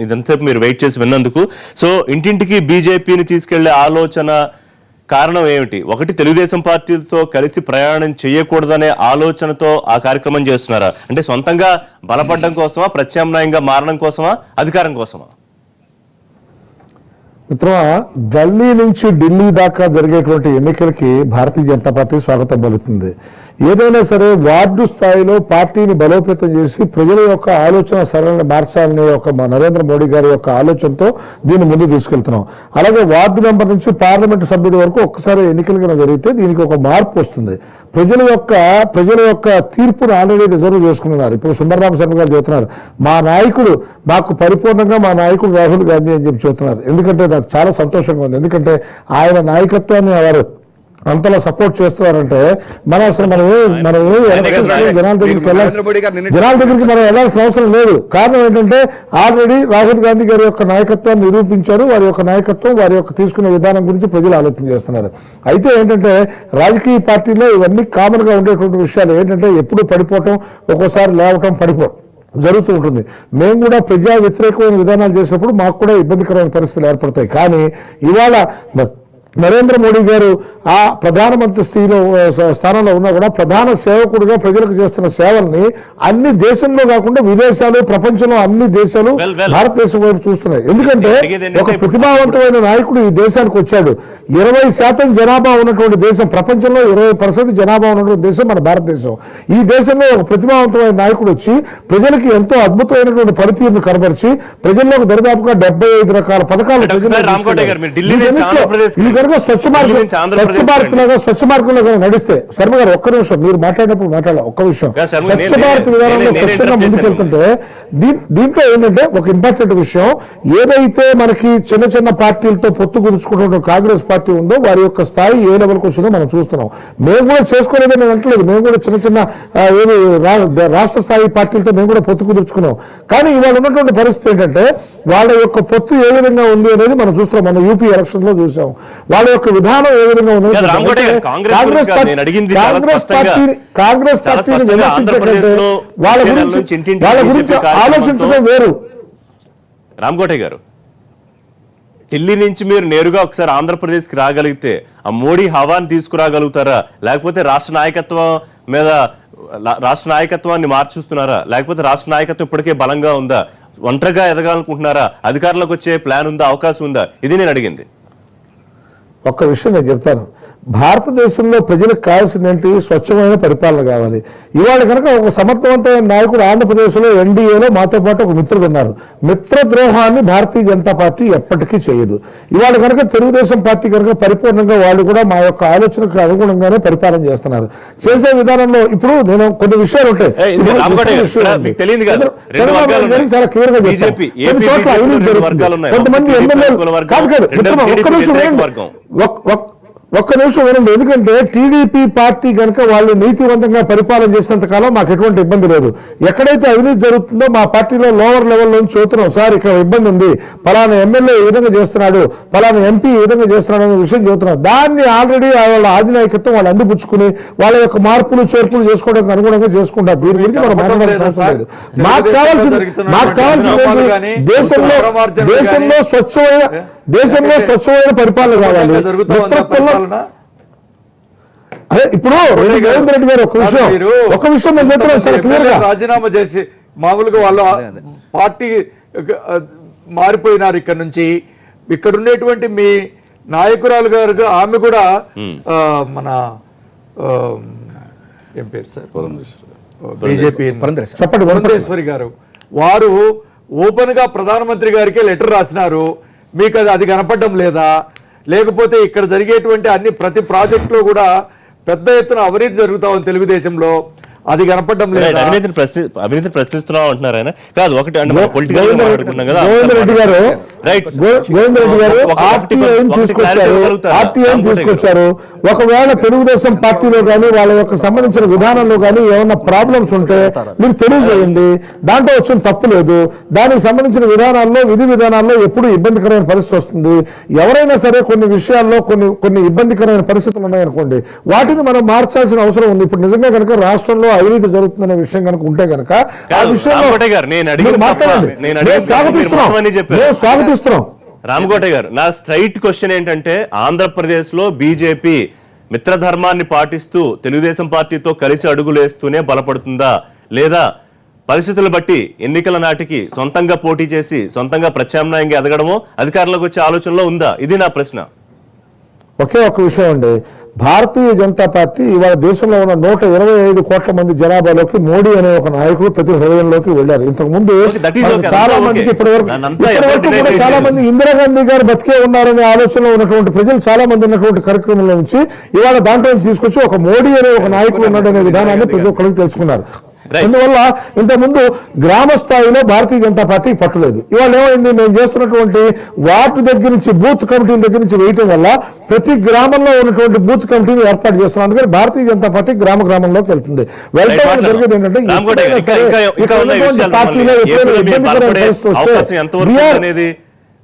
ఇదంతా మీరు వెయిట్ చేసి విన్నందుకు. సో ఇంటింటికి బీజేపీని తీసుకెళ్లే ఆలోచన కారణం ఏమిటి? ఒకటి, తెలుగుదేశం పార్టీలతో కలిసి ప్రయాణం చేయకూడదనే ఆలోచనతో ఆ కార్యక్రమం చేస్తున్నారా? అంటే సొంతంగా బలపడడం కోసమా, ప్రత్యామ్నాయంగా మారడం కోసమా, అధికారం కోసమా? మిత్రమా, గల్లీ నుంచి ఢిల్లీ దాకా జరిగేటువంటి ఎన్నికలకి భారతీయ జనతా పార్టీ స్వాగతం పలుకుతుంది. ఏదైనా సరే వార్డు స్థాయిలో పార్టీని బలోపేతం చేసి ప్రజల యొక్క ఆలోచన సరళిని మార్చాలనే ఒక నరేంద్ర మోడీ గారి యొక్క ఆలోచనతో దీన్ని ముందు తీసుకెళ్తున్నాం. అలాగే వార్డు మెంబర్ నుంచి పార్లమెంటు సభ్యుడి వరకు ఒక్కసారి ఎన్నికలు కనుక జరిగితే దీనికి ఒక మార్పు వస్తుంది. ప్రజల యొక్క తీర్పును ఆల్రెడీ రిజర్వ్ చేసుకున్నారు. ఇప్పుడు సుందరరామ శర్మ గారు చెబుతున్నారు మా నాయకుడు, మాకు పరిపూర్ణంగా మా నాయకుడు రాహుల్ గాంధీ అని చెప్పి చెబుతున్నారు. ఎందుకంటే నాకు చాలా సంతోషంగా ఉంది. ఎందుకంటే ఆయన నాయకత్వాన్ని వారు అంతలా సపోర్ట్ చేస్తున్నారంటే జనాల దగ్గరికి మనం వెళ్లాల్సిన అవసరం లేదు. కారణం ఏంటంటే ఆల్రెడీ రాహుల్ గాంధీ గారి యొక్క నాయకత్వాన్ని నిరూపించారు. వారి యొక్క నాయకత్వం, వారి యొక్క తీసుకునే విధానం గురించి ప్రజలు ఆలోచన చేస్తున్నారు. అయితే ఏంటంటే రాజకీయ పార్టీలో ఇవన్నీ కామన్ గా ఉండేటువంటి విషయాలు ఏంటంటే ఎప్పుడు పడిపోవటం, ఒక్కోసారి లేవటం, పడిపోవటం జరుగుతూ ఉంటుంది. మేము కూడా ప్రజా వ్యతిరేకమైన విధానాలు చేసినప్పుడు మాకు కూడా ఇబ్బందికరమైన పరిస్థితులు ఏర్పడతాయి. కానీ ఇవాళ నరేంద్ర మోడీ గారు ఆ ప్రధానమంత్రి స్థానంలో ఉన్నా కూడా ప్రధాన సేవకుడిగా ప్రజలకు చేస్తున్న సేవల్ని అన్ని దేశంలో కాకుండా విదేశాలు, ప్రపంచంలో అన్ని దేశాలు భారతదేశం వైపు చూస్తున్నాయి. ఎందుకంటే ఒక ప్రతిభావంతమైన నాయకుడు ఈ దేశానికి వచ్చాడు. 20% జనాభా ఉన్నటువంటి దేశం, ప్రపంచంలో 20% జనాభా ఉన్నటువంటి దేశం మన భారతదేశం. ఈ దేశంలో ఒక ప్రతిభావంతమైన నాయకుడు వచ్చి ప్రజలకి ఎంతో అద్భుతమైనటువంటి పనితీరును కనబరిచి ప్రజల్లోకి దరిదాపుగా 75 రకాల పథకాలు స్వచ్ఛ మార్గంలో నడిస్తే, శర్మ గారు ఒక్క నిమిషం మీరు మాట్లాడినప్పుడు ఒక్క విషయం, స్వచ్ఛ భారత్ విధానంలో స్వచ్ఛంగా ముందుకెళ్తుంటే దీంట్లో ఏంటంటే ఒక ఇంపార్టెంట్ విషయం, ఏదైతే మనకి చిన్న చిన్న పార్టీలతో పొత్తు కుదుర్చుకుంటున్న కాంగ్రెస్ పార్టీ ఉందో వారి యొక్క స్థాయి ఏ లెవెల్కి వచ్చిందో మనం చూస్తున్నాం. మేము కూడా చేసుకోలేదని నేను అంటలేదు, మేము కూడా చిన్న చిన్న రాష్ట్ర స్థాయి పార్టీలతో మేము కూడా పొత్తు కుదుర్చుకున్నాం. కానీ ఇవాళ ఉన్నటువంటి పరిస్థితి ఏంటంటే వాళ్ళ యొక్క పొత్తు ఏ విధంగా ఉంది అనేది మనం చూస్తున్నాం. మన యూపీ ఎలక్షన్ లో చూసాం వాళ్ళ యొక్క విధానం ఏ విధంగా ఉంది. కాంగ్రెస్ పార్టీని వాళ్ళ గురించి ఆలోచించడం వేరు. రామకోటయ్య గారు, ఢిల్లీ నుంచి మీరు నేరుగా ఒకసారి ఆంధ్రప్రదేశ్కి రాగలిగితే ఆ మోడీ హవాని తీసుకురాగలుగుతారా, లేకపోతే రాష్ట్ర నాయకత్వాన్ని మార్చుస్తున్నారా, లేకపోతే రాష్ట్ర నాయకత్వం ఇప్పటికే బలంగా ఉందా, ఒంటరిగా ఎదగాలనుకుంటున్నారా, అధికారంలోకి వచ్చే ప్లాన్ ఉందా, అవకాశం ఉందా, ఇది నేను అడిగింది. ఒక్క విషయం నేను చెప్తాను, భారతదేశంలో ప్రజలకు కావాల్సింది ఏంటి? స్వచ్ఛమైన పరిపాలన కావాలి. ఇవాళ కనుక ఒక సమర్థవంతమైన నాయకుడు ఆంధ్రప్రదేశ్లో ఎన్డీఏలో మాతో పాటు ఒక మిత్రుడు ఉన్నారు. మిత్రద్రోహాన్ని భారతీయ జనతా పార్టీ ఎప్పటికీ చేయదు. ఇవాళ కనుక తెలుగుదేశం పార్టీ కనుక పరిపూర్ణంగా వాళ్ళు కూడా మా యొక్క ఆలోచనకు అనుగుణంగానే పరిపాలన చేస్తున్నారు. చేసే విధానంలో ఇప్పుడు నేను కొన్ని విషయాలు ఉంటాయి చాలా క్లియర్ గా కొంతమంది ఎమ్మెల్యేలు ఒక్క నిమిషం వినండి. ఎందుకంటే టీడీపీ పార్టీ కనుక వాళ్ళు నీతివంతంగా పరిపాలన చేసినంత కాలం మాకు ఎటువంటి ఇబ్బంది లేదు. ఎక్కడైతే అవినీతి జరుగుతుందో మా పార్టీలో లోవర్ లెవెల్ నుంచి చూస్తున్నాం, సార్ ఇక్కడ ఇబ్బంది ఉంది, పలానా ఎమ్మెల్యే ఈ విధంగా చేస్తున్నాడు, పలానా ఎంపీ ఈ విధంగా చేస్తున్నాడు అనే విషయం చెబుతున్నాం. దాన్ని ఆల్రెడీ వాళ్ళ అధినాయకత్వం వాళ్ళు అందిపుచ్చుకుని వాళ్ళ యొక్క మార్పులు చేర్పులు చేసుకోవడానికి అనుగుణంగా చేసుకుంటారు. దీని గురించి మనం మాట్లాడాల్సిన లేదు. మాకు కావాల్సింది దేశంలో స్వచ్ఛమైన పరిపాలన కావాలి. అదే ఇప్పుడు రేవంత్ రెడ్డి గారు ఒక విషయం నేను చెప్తున్నాను చాలా క్లియర్ గా, రాజీనామా చేసి మామూలుగా వాళ్ళ పార్టీ మారిపోయినారు. ఇక్కడ నుంచి ఇక్కడ ఉండేటువంటి మీ నాయకురాలు గారు ఆమె కూడా మన ఏం పేరు సార్, బీజేపీ పురంధేశ్వరి గారు, వారు ఓపెన్ గా ప్రధానమంత్రి గారికే లెటర్ రాసినారు. మీకు అది కనపడడం లేదా? లేకపోతే ఇక్కడ జరిగేటువంటి ప్రతి ప్రాజెక్టులో కూడా పెద్ద ఎత్తున అవినీతి జరుగుతా ఉంది తెలుగుదేశంలో, అది కనపడడం లేదు. అవినీతి ప్రశ్నిస్తున్నాం అంటున్నారు ఆయన. కాదు ఒకటి అంటే మనం పొలిటికల్ మాట్లాడుకున్నాం కదా, తీసుకొచ్చారు. ఒకవేళ తెలుగుదేశం పార్టీలో కానీ వాళ్ళ యొక్క సంబంధించిన విధానంలో కానీ ఏమన్నా ప్రాబ్లమ్స్ ఉంటే మీరు తెలియజేయండి, దాంట్లో వచ్చిన తప్పు లేదు. దానికి సంబంధించిన విధానాల్లో విధి విధానాల్లో ఎప్పుడు ఇబ్బందికరమైన పరిస్థితి వస్తుంది. ఎవరైనా సరే కొన్ని విషయాల్లో కొన్ని ఇబ్బందికరమైన పరిస్థితులు ఉన్నాయనుకోండి, వాటిని మనం మార్చాల్సిన అవసరం ఉంది. ఇప్పుడు నిజంగా కనుక రాష్ట్రంలో అవినీతి జరుగుతుందనే విషయం కనుక ఉంటే కనుక ఆ విషయంలో స్వాగతిస్తున్నాం. రామకోటయ్య గారు, నా స్ట్రైట్ క్వశ్చన్ ఏంటంటే, ఆంధ్రప్రదేశ్ లో బీజేపీ మిత్రధర్మాన్ని పాటిస్తూ తెలుగుదేశం పార్టీతో కలిసి అడుగులేస్తూనే బలపడుతుందా, లేదా పరిస్థితులు బట్టి ఎన్నికల నాటికి సొంతంగా పోటీ చేసి సొంతంగా ప్రత్యామ్నాయంగా ఎదగడమో అధికారంలోకి వచ్చే ఆలోచనలో ఉందా? ఇది నా ప్రశ్న. ఒకే ఒక విషయం అండి, భారతీయ జనతా పార్టీ ఇవాళ దేశంలో ఉన్న 125 కోట్ల మంది జనాభాలోకి మోడీ అనే ఒక నాయకుడు ప్రతి హృదయంలోకి వెళ్లారు. ఇంతకు ముందు చాలా మందికి ఇప్పటివరకు చాలా మంది ఇందిరాగాంధీ గారు బతికే ఉన్నారనే ఆలోచనలో ఉన్నటువంటి ప్రజలు చాలా మంది ఉన్నటువంటి కార్యక్రమంలో నుంచి ఇవాళ దాంట్లో నుంచి తీసుకొచ్చి ఒక మోడీ అనే ఒక నాయకుడు ఉన్నాడనే విధానాన్ని ప్రతి ఒక్కరికి తెలుసుకున్నారు. అందువల్ల ఇంతకుముందు గ్రామ స్థాయిలో భారతీయ జనతా పార్టీ పట్టలేదు. ఇవాళ ఏమైంది, మేము చేస్తున్నటువంటి వార్డు దగ్గర నుంచి బూత్ కమిటీల దగ్గర నుంచి వేయటం వల్ల ప్రతి గ్రామంలో ఉన్నటువంటి బూత్ కమిటీని ఏర్పాటు చేస్తున్నాం. అందుకని భారతీయ జనతా పార్టీ గ్రామంలోకి వెళ్తుంది. వెళ్ళటం జరిగేది ఏంటంటే పార్టీలో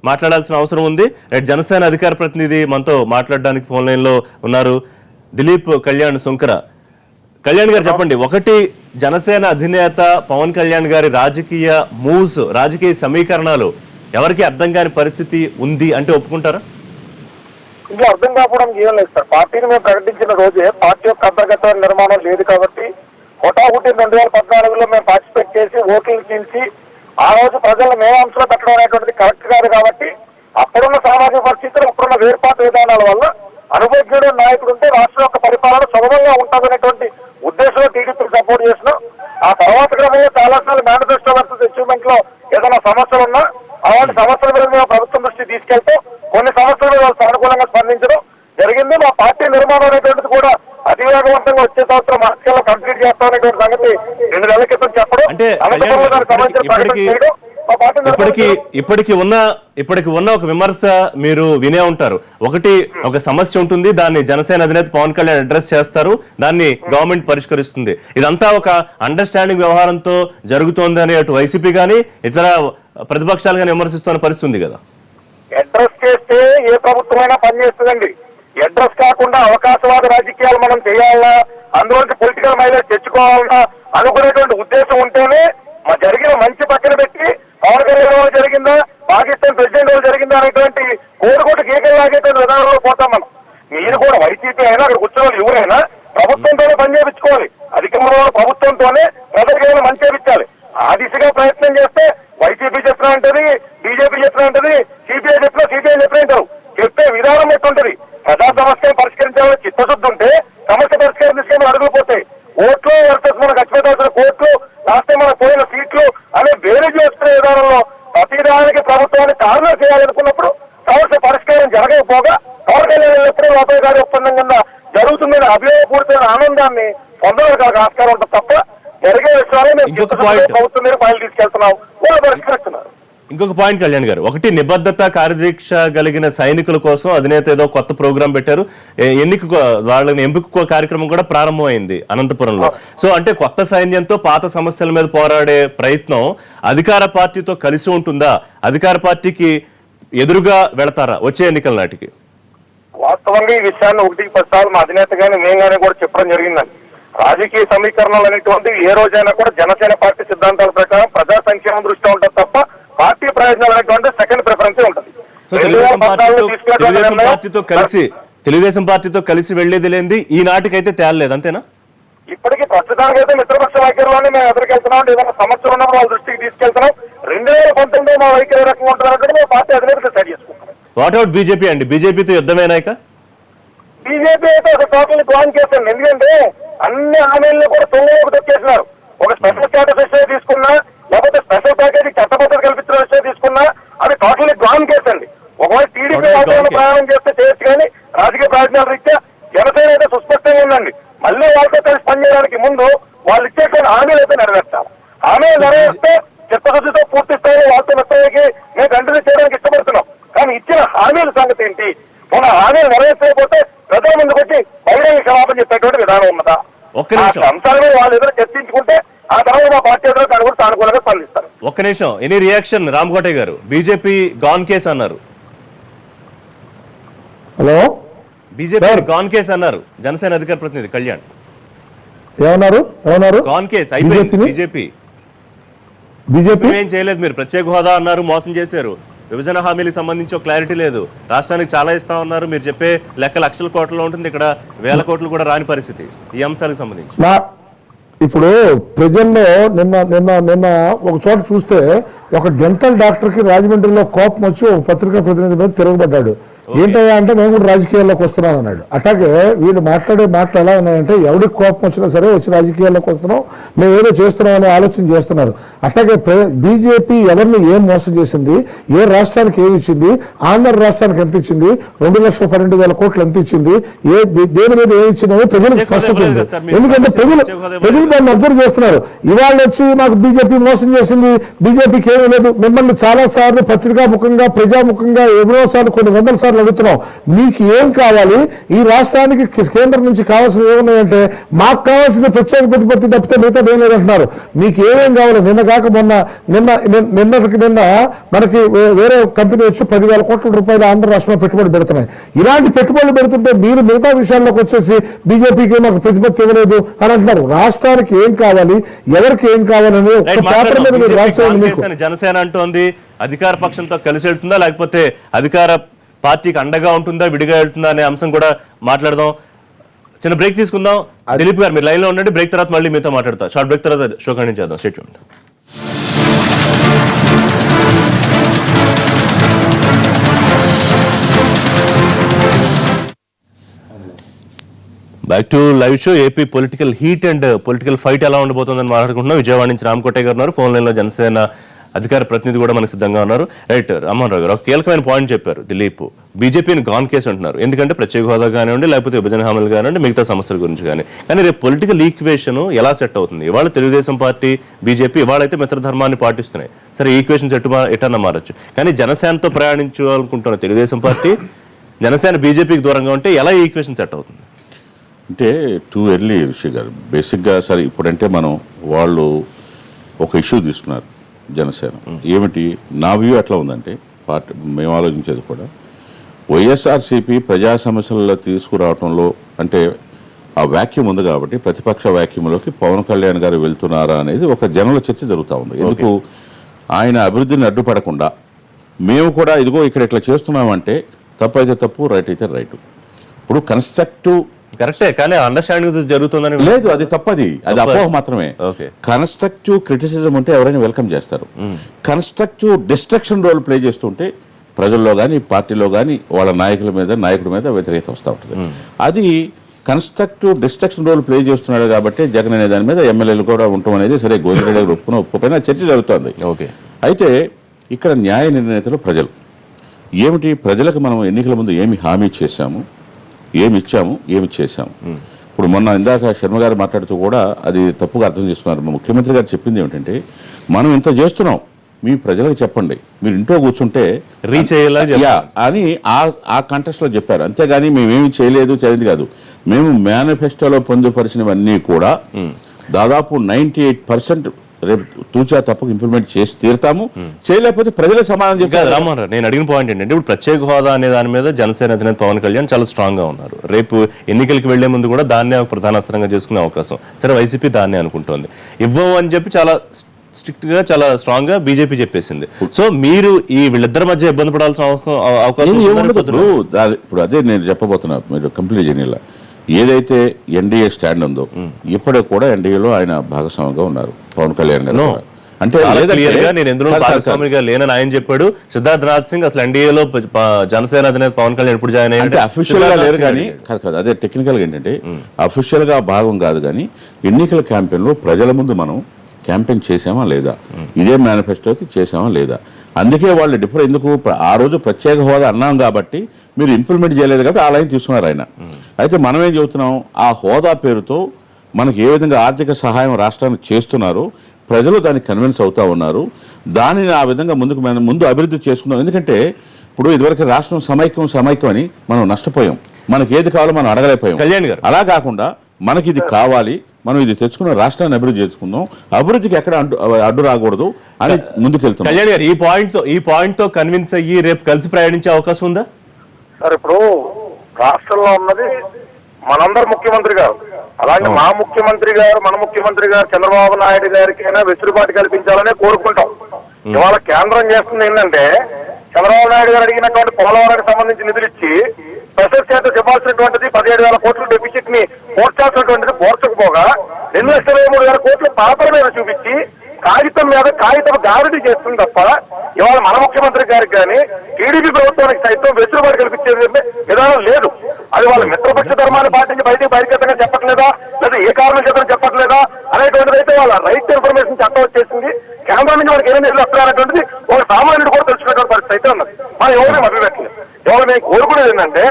మాట్లాడాల్సిన అవసరం ఉంది. జనసేన అధికార ప్రతినిధి మనతో మాట్లాడడానికి ఫోన్ లైన్ లో ఉన్నారు, దిలీప్ కళ్యాణ్ సుంకర. కళ్యాణ్ గారు చెప్పండి, ఒకటి జనసేన అధినేత పవన్ కళ్యాణ్ గారి రాజకీయ మూవ్స్, రాజకీయ సమీకరణాలు ఎవరికి అర్థం కాని పరిస్థితి ఉంది అంటే ఒప్పుకుంటారా? ఇంకా అర్థం కాకపోవడం ఏం లేదు సార్. పార్టీని మేము ప్రకటించిన రోజే పార్టీ యొక్క అంతర్గత నిర్మాణం లేదు కాబట్టి హుటాహుటి 2014లో మేము పార్టిసిపేట్ చేసి ఓట్లు చీల్చి ఆ రోజు ప్రజలను మేము అంశంలో పెట్టడం అనేటువంటిది కరెక్ట్ కాదు కాబట్టి అప్పుడున్న సామాజిక పరిస్థితులు ఇప్పుడున్న వేర్పాటు విధానాల వల్ల అనుభవజ్ఞుడు నాయకుడు ఉంటే రాష్ట్రం యొక్క పరిపాలన సులభంగా ఉంటుందనేటువంటి ఉద్దేశంలో టీడీపీకి సపోర్ట్ చేసినాం. ఆ తర్వాత క్రమంలో చాలాసార్లు మేనిఫెస్టో వర్సెస్ అచీవ్మెంట్ లో ఏదైనా సమస్యలు ఉన్నా అలాంటి సమస్యల మీద మేము ప్రభుత్వం దృష్టి తీసుకెళ్తాం. కొన్ని సమస్యలు వాళ్ళు సానుకూలంగా స్పందించడం జరిగింది. మా పార్టీ నిర్మాణం అనేటువంటిది కూడా అతివేగవంతంగా వచ్చే సంవత్సరం మార్చిలో కంప్లీట్ చేస్తామనేటువంటి సంగతి 2 నెలల క్రితం చెప్పడం, అంటే అనంతపురంలో దానికి సంబంధించిన ప్రకటన చేయడం మా పార్టీ ఇప్పటికి ఉన్న ఒక విమర్శ మీరు వినే ఉంటారు. ఒకటి, ఒక సమస్య ఉంటుంది, దాన్ని జనసేన అధినేత పవన్ కళ్యాణ్ అడ్రస్ చేస్తారు, దాన్ని గవర్నమెంట్ పరిష్కరిస్తుంది. ఇదంతా ఒక అండర్స్టాండింగ్ వ్యవహారంతో జరుగుతోంది అని అటు వైసీపీ కానీ ఇతర ప్రతిపక్షాలు కానీ విమర్శిస్తున్న పరిస్థితి ఉంది కదా. అడ్రస్ చేస్తే ఏ ప్రభుత్వమైనా పనిచేస్తుందండి. అడ్రస్ కాకుండా అవకాశవాద రాజకీయాలు మనం చేయాలా, అందులోంచి పొలిటికల్ మైలేజ్ తెచ్చుకోవాలన్నా అనుకునేటువంటి ఉద్దేశం ఉంటేనే జరిగిన మంచి పక్కన పెట్టి పవన్ కళ్యాణ్ జరిగిందా, పాకిస్తాన్ ప్రెసిడెంట్ వాళ్ళు జరిగిందా అనేటువంటి కోరుకోటి గీకలు లాగేటువంటి విధానంలో పోతాం మనం. మీరు కూడా వైసీపీ అయినా అక్కడ కూర్చోవాలి, ఎవరైనా ప్రభుత్వంతోనే పని చేయించుకోవాలి. అధికారంలో ప్రభుత్వంతోనే ప్రజలకు ఏమైనా మంచి చేయించాలి. ఆ దిశగా ప్రయత్నం చేస్తే వైసీపీ చెప్పినా ఉంటది, బీజేపీ చెప్పినా ఉంటది, సిపిఐ చెప్పినా సిపిఐ చెప్పినా ఉంటారు. చెప్పే విధానం ఎట్టుంటది. ప్రజా సమస్యను పరిష్కరించాలని చిత్తశుద్ధి ఉంటే సమస్య పరిష్కారం తీసుకొని అడుగులు పోతాయి. ఓట్లు వర్సెస్ మనకు ఖచ్చితంగా కోట్లు రాస్తే మనకు పోయిన సీట్లు అనే వేరే చేసుకునే విధానంలో ప్రతిదానికి ప్రభుత్వాన్ని కార్నర్ చేయాలనుకున్నప్పుడు సమస్య పరిష్కారం జరగకపోగా పవన్ కళ్యాణ్ ఎప్పుడూ లోపల గారి ఒప్పందం కింద జరుగుతుందని అభియోగపూరితమైన ఆనందాన్ని పొందడానికి ఆస్కారం ఉంటుంది తప్ప జరిగే విషయాలు మేము ప్రభుత్వం మీద ఫైల్ తీసుకెళ్తున్నాం, వాళ్ళు పరిష్కరిస్తున్నారు. ఇంకొక పాయింట్ కళ్యాణ్ గారు, ఒకటి నిబద్ధత కార్యదీక్ష కలిగిన సైనికుల కోసం అధినేత ఏదో కొత్త ప్రోగ్రాం పెట్టారు, వాళ్ళని ఎంపిక కార్యక్రమం కూడా ప్రారంభమైంది అనంతపురంలో. సో అంటే కొత్త సైన్యంతో పాత సమస్యల మీద పోరాడే ప్రయత్నం అధికార పార్టీతో కలిసి ఉంటుందా, అధికార పార్టీకి ఎదురుగా వెళతారా వచ్చే ఎన్నికల నాటికి? వాస్తవంగా ఈ విషయాన్ని 1-10 సార్లు మా అధినేత గానీ మేము కానీ కూడా చెప్పడం జరిగిందండి. రాజకీయ సమీకరణలు అనేటువంటి ఏ రోజైనా కూడా జనసేన పార్టీ సిద్ధాంతాల ప్రకారం ప్రజా సంక్షేమం దృష్ట్యా ఉంటుంది తప్ప పార్టీ ప్రయోజనాలు అనేటువంటి సెకండ్ ప్రిఫరెన్స్ ఉంటుంది. సో తెలుగుదేశం పార్టీతో కలిసి వెళ్లేది లేనిది ఈ నాటికైతే తేలలేదు, అంతేనా? ఇప్పటికీ ప్రస్తుతానికి అయితే మిత్రపక్ష వైఖరిలోనే మేము ఎదురుకెళ్తున్నాం. ఏదైనా సమస్యలు ఉన్నప్పుడు వాళ్ళ దృష్టికి తీసుకెళ్తున్నాం. 2019 మా వైఖరి రకంగా ఉంటుందంటే మేము పార్టీ అధినేతలు సెట్ చేసుకుంటాం. వాట్ అవుట్ బీజేపీ అండి? బీజేపీతో యుద్ధమేనా? బీజేపీ అయితే ఒక టోటల్ ప్లాన్ చేస్తుంది. ఎందుకంటే అన్ని హామీలను కూడా తొంగలోకి తొక్కేసినారు. ఒక స్పెషల్ స్టేటస్ విషయం తీసుకున్నా, లేకపోతే స్పెషల్ ప్యాకేజీ చట్టబద్ధత కల్పించిన విషయం తీసుకున్నా అది టోటల్లీ గ్రాన్ కేసు అండి. ఒకవేళ టీడీపీ వాళ్ళతో ప్రయాణం చేస్తే చేయొచ్చు, కానీ రాజకీయ ప్రయోజనాల రీత్యా జనసేన అయితే సుస్పష్టంగా ఉందండి. మళ్ళీ వాళ్ళతో కలిసి పనిచేయడానికి ముందు వాళ్ళు ఇచ్చేటువంటి హామీలు అయితే నెరవేర్చాలి. హామీలు నెరవేర్స్తే చిత్తశుద్ధితో పూర్తి స్థాయిలో వాళ్ళతో మెత్తకి మేము కంటిన్యూ చేయడానికి ఇష్టపడుతున్నాం. కానీ ఇచ్చిన హామీల సంగతి ఏంటి? మన హామీలు నెరవేర్చకపోతే ప్రజల ముందుకు వచ్చి బహిరంగ క్షమాపణ చెప్పేటువంటి విధానం ఉన్నదా? అంశాల మీద వాళ్ళు ఎదురు చర్చించుకుంటే ఆ తర్వాత మా పార్టీ ఎదురు దాని కూడా సానుకూలంగా స్పందిస్తారు. ఒక్క నిమిషం, ఎనీ రియాక్షన్ రామకోటయ్య గారు? బీజేపీ గాన్ కేసు అన్నారు. హలో, బీజేపీ గాన్ కేసు అన్నారు జనసేన అధికార ప్రతినిధి కళ్యాణ్. ఏమన్నారు? గాన్ కేసు అయిపోయింది. బీజేపీ ఏం చేయలేదు. మీరు ప్రత్యేక హోదా అన్నారు, మోసం చేశారు. విభజన హామీలకు సంబంధించి క్లారిటీ లేదు. రాష్ట్రానికి చాలా ఇస్తా ఉన్నారు, మీరు చెప్పే లెక్క లక్షల కోట్లలో ఉంటుంది, ఇక్కడ వేల కోట్లు కూడా రాని పరిస్థితి. ఈ అంశాలకు సంబంధించి ఇప్పుడు ప్రజల్లో నిన్న నిన్న నిన్న ఒక చోట చూస్తే ఒక డెంటల్ డాక్టర్కి రాజమండ్రిలో కోపం వచ్చి ఒక పత్రికా ప్రతినిధి మీద తిరగబడ్డాడు. ఏంటయ్యా అంటే మేము కూడా రాజకీయాల్లోకి వస్తున్నాం అన్నాడు. అట్లాగే వీళ్ళు మాట్లాడే మాటలు ఎలా ఉన్నాయంటే ఎవరికి కోపం వచ్చినా సరే వచ్చి రాజకీయాల్లోకి వస్తున్నాం, మేము ఏదో చేస్తున్నాం అనే ఆలోచన చేస్తున్నారు. అట్లాగే బీజేపీ ఎవరిని ఏం మోసం చేసింది, ఏ రాష్ట్రానికి ఏమి ఇచ్చింది, ఆంధ్ర రాష్ట్రానికి ఎంత ఇచ్చింది, 2,12,000 కోట్లు ఎంత ఇచ్చింది, దేని మీద ఏమి ఇచ్చిందని ప్రజలకు స్పష్టత ఉంది. ఎందుకంటే ప్రజలు దాన్ని అబ్జర్వ్ చేస్తున్నారు. ఇవాళ వచ్చి మాకు బీజేపీ మోసం చేసింది, బీజేపీకి ఏమీ లేదు. మిమ్మల్ని చాలా సార్లు పత్రికాముఖంగా ప్రజాముఖంగా ఎన్నోసార్లు కొన్ని వందల సార్లు అడుగుతున్నాం, మీకు ఏం కావాలి, ఈ రాష్ట్రానికి కేంద్రం నుంచి కావాల్సిన ఏమున్నాయంటే మాకు కావాల్సిన ప్రత్యేక ప్రతిపత్తి తప్పితే మిగతా ఏం లేదంటున్నారు. మీకు ఏమేం కావాలి? నిన్న కాక నిన్నటికి నిన్న మనకి వేరే కంపెనీ వచ్చి 10,000 కోట్ల రూపాయలు ఆంధ్ర రాష్ట్రంలో పెట్టుబడి పెడుతున్నాయి. ఇలాంటి పెట్టుబడులు పెడుతుంటే మీరు మిగతా విషయాల్లోకి వచ్చేసి బీజేపీకి మాకు ప్రతిపత్తి ఇవ్వలేదు అని అంటున్నారు. రాష్ట్రానికి ఏం కావాలి, ఎవరికి ఏం కావాలని ఒక పేపర్ మీద మీరు రాసేయండి. జనసేన అంటోంది అధికార పక్షంతో కలిసి వెళ్తుందా, లేకపోతే అధికార పార్టీకి అండగా ఉంటుందా, విడిగా వెళ్తుందా అనే అంశం కూడా మాట్లాడదాం. చిన్న బ్రేక్ తీసుకుందాం. దిలీప్ గారు మీరు లైన్లో ఉండండి. బ్రేక్ తర్వాత మళ్ళీ మీతో మాట్లాడతా. షార్ట్ బ్రేక్ తర్వాత షో కంటిన్యూ చేద్దాం. Stay tuned. Back to live show. AP political heat and political fight ఎలా ఉండబోతుందని మాట్లాడుకుంటున్నాం. విజయవాడ నుంచి రామకోటయ్య గారు ఉన్నారు. ఫోన్ లైన్లో జనసేన అధికార ప్రతినిధి కూడా మనకు సిద్ధంగా ఉన్నారు. రైట్, రామ్మోహన్ రావు గారు ఒక కీలకమైన పాయింట్ చెప్పారు. దిలీప్ బీజేపీని గాన్ కేసు అంటున్నారు. ఎందుకంటే ప్రత్యేక హోదా కానివ్వండి, లేకపోతే విభజన హామీలు కానివ్వండి, మిగతా సమస్యల గురించి కానీ రేపు పొలిటికల్ ఈక్వేషన్ ఎలా సెట్ అవుతుంది? ఇవాళ తెలుగుదేశం పార్టీ, బీజేపీ ఇవాళైతే మిత్రధర్మాన్ని పాటిస్తున్నాయి. సరే, ఈక్వేషన్స్ ఎటన్నా మారచ్చు. కానీ జనసేనతో ప్రయాణించాలనుకుంటున్న తెలుగుదేశం పార్టీ, జనసేన బీజేపీకి దూరంగా ఉంటే ఎలా ఈ ఈక్వేషన్ సెట్ అవుతుంది? అంటే టూ ఎర్లీ ఋషి గారు. బేసిక్గా సరే ఇప్పుడంటే వాళ్ళు ఒక ఇష్యూ తీసుకున్నారు జనసేన. ఏమిటి నా వ్యూ ఎట్లా ఉందంటే, పార్టీ మేము ఆలోచించేది కూడా వైఎస్ఆర్సీపీ ప్రజా సమస్యల్లో తీసుకురావడంలో అంటే ఆ వాక్యూమ్ ఉంది కాబట్టి ప్రతిపక్ష వాక్యూమ్లోకి పవన్ కళ్యాణ్ గారు వెళ్తున్నారా అనేది ఒక జనంలో చర్చ జరుగుతూ ఉంది. ఎందుకు ఆయన అభివృద్ధిని అడ్డుపడకుండా మేము కూడా ఇదిగో ఇక్కడ ఇట్లా చేస్తున్నామంటే తప్పు అయితే తప్పు, రైట్ అయితే రైట్. ఇప్పుడు కన్స్ట్రక్టివ్ కరెక్టే, కానీ అండర్స్టాండింగ్ జరుగుతుందని లేదు, అది తప్పది, అది అపోహ మాత్రమే. కన్స్ట్రక్టివ్ క్రిటిసిజం ఉంటే ఎవరైనా వెల్కమ్ చేస్తారు. కన్స్ట్రక్టివ్ డిస్ట్రక్షన్ రోల్ ప్లే చేస్తుంటే ప్రజల్లో కానీ పార్టీలో కానీ వాళ్ళ నాయకుడి మీద వ్యతిరేకత వస్తూ ఉంటుంది. అది కన్స్ట్రక్టివ్ డిస్ట్రక్షన్ రోల్ ప్లే చేస్తున్నాడు కాబట్టి జగన్ అనే దాని మీద ఎమ్మెల్యేలు కూడా ఉండటం అనేది సరే గోవిందరెడ్డి గారు ఒప్పుకోపోయినా చర్చ జరుగుతుంది. అయితే ఇక్కడ న్యాయ నిర్ణేతలు ప్రజలు. ఏమిటి ప్రజలకు మనం ఎన్నికల ముందు ఏమి హామీ చేశాము, ఏమి ఇచ్చాము, ఏమి చేశాము. ఇప్పుడు మొన్న ఇందాక శర్మ గారు మాట్లాడుతూ కూడా అది తప్పుగా అర్థం చేస్తున్నారు. ముఖ్యమంత్రి గారు చెప్పింది ఏమిటంటే, మనం ఇంత చేస్తున్నాం, మీ ప్రజలకు చెప్పండి, మీరు ఇంట్లో కూర్చుంటే రీచ్ అయ్యేలా అని ఆ కంటెస్ట్లో చెప్పారు. అంతేగాని మేమేమి చేయలేదు కాదు. మేము మేనిఫెస్టోలో పొందుపరిచినవన్నీ కూడా దాదాపు 98% రేపు తూచా తప్పకు ఇంప్లిమెంట్ చేసి తీరుతాము. చేయలేకపోతే ప్రజలే సమాధానం చెప్పారు. రామ్మోహన్ రావు, నేను అడిగిన పాయింట్ ఏంటంటే, ఇప్పుడు ప్రత్యేక హోదా అనే దాని మీద జనసేన అధినేత పవన్ కళ్యాణ్ చాలా స్ట్రాంగ్ గా ఉన్నారు. రేపు ఎన్నికలకు వెళ్లే ముందు కూడా దాన్నే ఒక ప్రధాన అస్త్రంగా చేసుకునే అవకాశం. సరే, వైసీపీ దాన్నే అనుకుంటోంది. ఇవ్వవు అని చెప్పి చాలా స్ట్రిక్ట్ గా, చాలా స్ట్రాంగ్ గా బీజేపీ చెప్పేసింది. సో మీరు ఈ వీళ్ళిద్దరి మధ్య ఇబ్బంది పడాల్సిన అవకాశం ఇప్పుడు అదే నేను చెప్పబోతున్నా. మీరు కంప్లీట్ చేయనిలా ఏదైతే ఎన్డీఏ స్టాండ్ ఉందో ఇప్పటికి కూడా ఎన్డీఏలో ఆయన భాగస్వామిగా ఉన్నారు పవన్ కళ్యాణ్ గారు. అంటే నేను ఎందులో భాగస్వామిగా లేనని ఆయన చెప్పాడు. సిద్ధార్థనాథ్ సింగ్ అసలు ఎన్డీఏలో జనసేన అధినేత పవన్ కళ్యాణ్ ఎప్పుడు జాయిన్ అయ్యారు? అఫీషియల్ గా లేరు కానీ కాదు. అదే టెక్నికల్ గా ఏంటంటే అఫీషియల్ గా భాగం కాదు కానీ ఎన్నికల క్యాంపెయిన్ లో ప్రజల ముందు మనం క్యాంపెయిన్ చేసామా లేదా, ఇదే మేనిఫెస్టోకి చేసామా లేదా. అందుకే వాళ్ళు డిఫరెంట్ ఎందుకు ఆ రోజు ప్రత్యేక హోదా అన్నాం కాబట్టి మీరు ఇంప్లిమెంట్ చేయలేదు కాబట్టి ఆ లైన్ తీసుకున్నారు ఆయన. అయితే మనం ఏం చెబుతున్నాం, ఆ హోదా పేరుతో మనకి ఏ విధంగా ఆర్థిక సహాయం రాష్ట్రానికి చేస్తున్నారు, ప్రజలు దానికి కన్విన్స్ అవుతా ఉన్నారు. దానిని ఆ విధంగా ముందు అభివృద్ధి చేసుకుందాం. ఎందుకంటే ఇప్పుడు ఇదివరకు రాష్ట్రం సమైక్యం అని మనం నష్టపోయాం. మనకి ఏది కావాలో మనం అడగలేకపోయాం. కళ్యాణ్ గారు, అలా కాకుండా మనకి ఇది కావాలి, మనం ఇది తెచ్చుకున్న రాష్ట్రాన్ని అభివృద్ధి చేసుకుందాం, అభివృద్ధికి ఎక్కడ అడ్డు రాకూడదు అని ముందుకెళ్తాం. కళ్యాణ్ గారు, ఈ పాయింట్ తో కన్విన్స్ అయ్యి రేపు కలిసి ప్రయాణించే అవకాశం ఉందా? సార్, ఇప్పుడు రాష్ట్రంలో ఉన్నది మనందరు ముఖ్యమంత్రి గారు, అలాగే మన ముఖ్యమంత్రి గారు చంద్రబాబు నాయుడు గారికైనా వెసులుబాటు కల్పించాలనే కోరుకుంటాం. ఇవాళ కేంద్రం చేస్తుంది ఏంటంటే, చంద్రబాబు నాయుడు గారు అడిగినటువంటి పోలవరానికి సంబంధించి నిధులు ఇచ్చి ప్రజెంట్ చేత చెప్పాల్సినటువంటిది 17,000 కోట్ల డెఫిసిట్ ని పోర్చాల్సినటువంటిది పోర్చకపోగా 2,23,000 కోట్ల పాత్ర మీద చూపించి కాగితం గారడీ చేస్తుంది తప్ప ఇవాళ మన ముఖ్యమంత్రి గారికి కానీ టీడీపీ ప్రభుత్వానికి సైతం వెసులుబాటు కల్పించేది విధానం లేదు. అది వాళ్ళ మిత్రపక్ష ధర్మాన్ని పాటించి బహిర్గతంగా చెప్పట్లేదా, లేదా ఏ కారణం చేత చెప్పట్లేదా అనేటువంటిది అయితే వాళ్ళ రైట్ ఇన్ఫర్మేషన్ చట్టం వచ్చేసింది. కేంద్రం నుంచి మనకి ఏమైనా నిధులు వస్తున్నారనేటువంటిది ఒక సామాన్యుడు కూడా తెలుసుకునేటువంటి పరిస్థితి అయితే ఉన్నది. మనం ఎవరిని మభ్యపెట్టలేదు. ఎవరు మేము కోరుకునేది ఏంటంటే,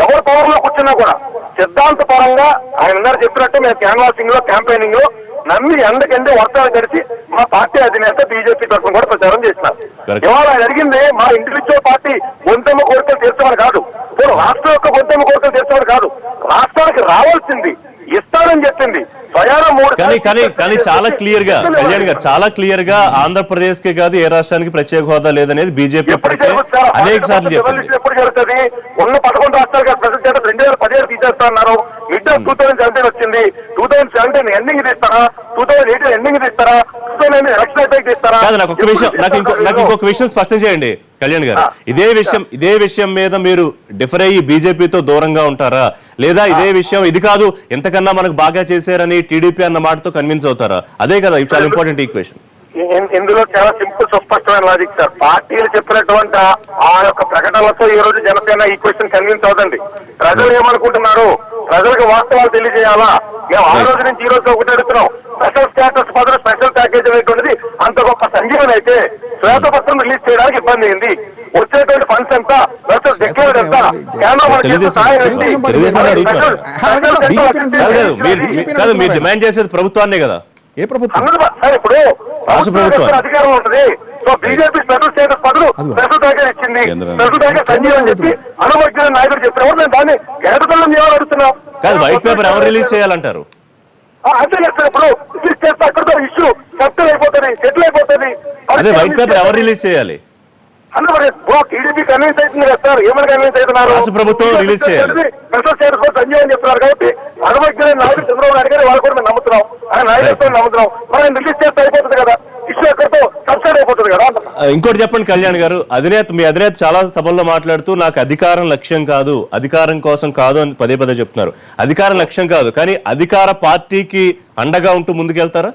ఎవరు పవర్ లో కూర్చున్నా కూడా సిద్ధాంత పరంగా ఆయన అందరూ చెప్పినట్టు మేము క్యాన్వాసింగ్ లో క్యాంపెయినింగ్ లో నమ్మి ఎండకెండే వర్షాలు కలిసి మా పార్టీ అధినేత బీజేపీ తరఫున కూడా ప్రచారం చేసినారు. ఇవాళ ఆయన అడిగింది మా ఇండివిజువల్ పార్టీ గొంతెమ్మ కోరికలు తీర్చమని కాదు, రాష్ట్రం యొక్క గొంతెమ్మ కోరికలు తీర్చమని కాదు, రాష్ట్రానికి రావాల్సింది ఇస్తానని చెప్పింది. కానీ చాలా క్లియర్ గా కళ్యాణ్ గారు, చాలా క్లియర్ గా ఆంధ్రప్రదేశ్ కే కాదు ఏ రాష్ట్రానికి ప్రత్యేక హోదా లేదనేది బీజేపీ అనేక సార్లు చెప్పింది. ఎప్పుడు జరుగుతుంది? ఉన్న 11 రాష్ట్రాలుగా ప్రజల చేత 2017 తీసేస్తా అన్నారు. మిడ్ ఆఫ్ 2017 వచ్చింది. 2017 ఎండింగ్ తీస్తారా, 2018 ఎండింగ్ తీస్తారా, 2019 ఎలక్షన్ అయితే తీస్తారా? కాదు, నాకు ఇంకొక విషయం స్పష్టం చేయండి కళ్యాణ్ గారు. ఇదే విషయం మీద మీరు డిఫర్ అయ్యి బీజేపీతో దూరంగా ఉంటారా, లేదా ఇదే విషయం ఇది కాదు ఎంతకన్నా మనకు బాగా చేశారని టీడీపీ అన్న మాటతో కన్విన్స్ అవుతారా? అదే కదా చాలా ఇంపార్టెంట్ ఈక్వేషన్. ఇందులో చాలా సింపుల్ సుస్పష్టమైన లాజిక్ సార్. పార్టీలు చెప్పినటువంటి ఆ యొక్క ప్రకటనలతో ఈ రోజు జనసేన ఈ క్వశ్చన్ కన్విన్స్ అవుతుంది. ప్రజలు ఏమనుకుంటున్నారు, ప్రజలకు వాస్తవాలు తెలియజేయాలా? మేము ఆ రోజు నుంచి ఈ రోజు ఒకటి అడుగుతున్నాం. స్పెషల్ స్టేటస్ బదులు స్పెషల్ ప్యాకేజ్ అనేటువంటిది అంత గొప్ప సంజీవన్ అయితే శ్వేతపత్రం రిలీజ్ చేయడానికి ఇబ్బంది అయింది. వచ్చేటువంటి ఫండ్స్ ఎంత, డిక్లేర్ ఎంత, కాదు మీరు డిమాండ్ చేసేది ప్రభుత్వాన్నే కదా. ఏ ప్రభుత్వం సార్ ఇప్పుడు రాష్ట్ర ప్రభుత్వం అధికారం ఉంటుంది. సో బీజేపీ స్పెషల్ స్టేటస్ బదులు స్పెషల్ ప్యాకేజ్ ఇచ్చింది. స్పెషల్ ప్యాకేజ్ సంజీవ్ అని చెప్పి అనుమతి నాయకుడు చెప్పినప్పుడు మేము దాన్ని కేంద్రం ఎవరు అడుగుతున్నాం? కాదు, వైట్ పేపర్ ఎవరు రిలీజ్ చేయాలంటారు? అంతే సార్. ఇప్పుడు రిలీజ్ చేస్తే అక్కడితో ఇష్యూ సెటిల్ అయిపోతుంది, సెటిల్ అయిపోతుంది. అదే వైట్ పేపర్ ఎవరు రిలీజ్ చేయాలి? టీడీపీ కన్విన్స్ అవుతుంది కదా సార్. ఏమని కన్విన్స్ అవుతున్నారు? రాష్ట్ర ప్రభుత్వం రిలీజ్ చేయాలి. స్పెషల్ స్టేటస్ కూడా సంజయ్ అని చెప్తున్నారు కాబట్టి అనుమతి నాయకుడు చంద్రబాబు నాయుడు గారు వాళ్ళు కూడా మేము నమ్ముతున్నాం. ఆయన నాయకత్వం నమ్ముతున్నాం. మనం రిలీజ్ చేస్తే అయిపోతుంది కదా, ఇష్యూ ఎక్కడితో సబ్సైడ్ అయిపోతుంది కదా. ఇంకోటి చెప్పండి కళ్యాణ్ గారు, మీ అధినేత చాలా సభల్లో మాట్లాడుతూ నాకు అధికారం లక్ష్యం కాదు, అధికారం కోసం కాదు అని పదే పదే చెప్తున్నారు. అధికారం లక్ష్యం కాదు, కానీ అధికార పార్టీకి అండగా ఉంటూ ముందుకెళ్తారా?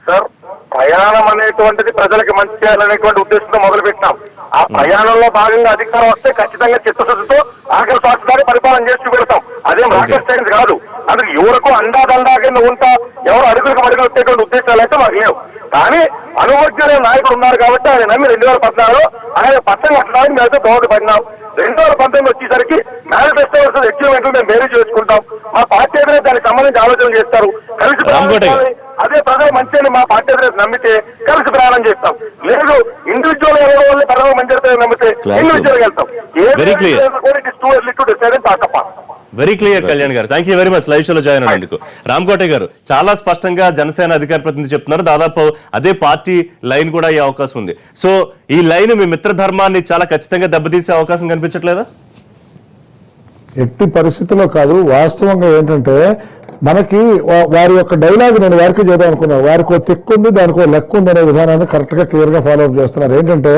సార్, ప్రయాణం అనేటువంటిది ప్రజలకు మంచి చేయాలనేటువంటి ఉద్దేశంతో మొదలు పెట్టినాం. ఆ ప్రయాణంలో భాగంగా అధికారం వస్తే ఖచ్చితంగా చిత్తశుద్ధితో ఆఖరి శాస్త్రాన్ని పరిపాలన చేసి చూపెడతాం. అదేం రాకెట్ సైన్స్ కాదు. అందుకు ఎవరకు అండాదండా కింద ఉంటా, ఎవరు అడుగులకు అడుగులు వచ్చేటువంటి ఉద్దేశాలు అయితే మాకు లేవు. కానీ అనుభవజ్ఞులైన నాయకుడు ఉన్నారు కాబట్టి ఆయన నమ్మి 2014 ఆయన పచ్చని కట్టడానికి మేము దోహదపడినాం. 2019 వచ్చేసరికి మేనిఫెస్టో వర్సెస్ అచీవ్మెంట్లు మేము బేరీ చేసుకుంటాం. మా పార్టీ ఎదురే దానికి సంబంధించి ఆలోచనలు చేస్తారు. కలిసి అదే ప్రజలు మంచి మా పార్టీ ఎదురే నమ్మితే కలిసి ప్రయాణం చేస్తాం. లేదు ఇండివిజువల్ ఎవరి వల్ల ప్రజలు మంచి నమ్మితే ఇండివిజువల్ వెళ్తాం. వెరీ క్లియర్ కళ్యాణ్ గారు, thank you very much live షోలో జాయిన్ అయినందుకు. రామకోటి గారు చాలా స్పష్టంగా జనసేన అధికార ప్రతినిధి చెప్తున్నారు, దాదాపు అదే పార్టీ లైన్ కూడా అయ్యే అవకాశం ఉంది. సో ఈ లైన్ మీ మిత్రధర్మాన్ని చాలా ఖచ్చితంగా దెబ్బతీసే అవకాశం కనిపించట్లేదా? ఎట్టి పరిస్థితుల్లో కాదు. వాస్తవంగా ఏంటంటే మనకి వారి యొక్క డైలాగ్ నేను వారికి చేద్దాం అనుకున్నాను. వారికి ఒక తిక్కు ఉంది, దానికి ఒక లెక్క ఉంది అనే విధానాన్ని కరెక్ట్ గా క్లియర్ గా ఫాలో అప్ చేస్తున్నారు. ఏంటంటే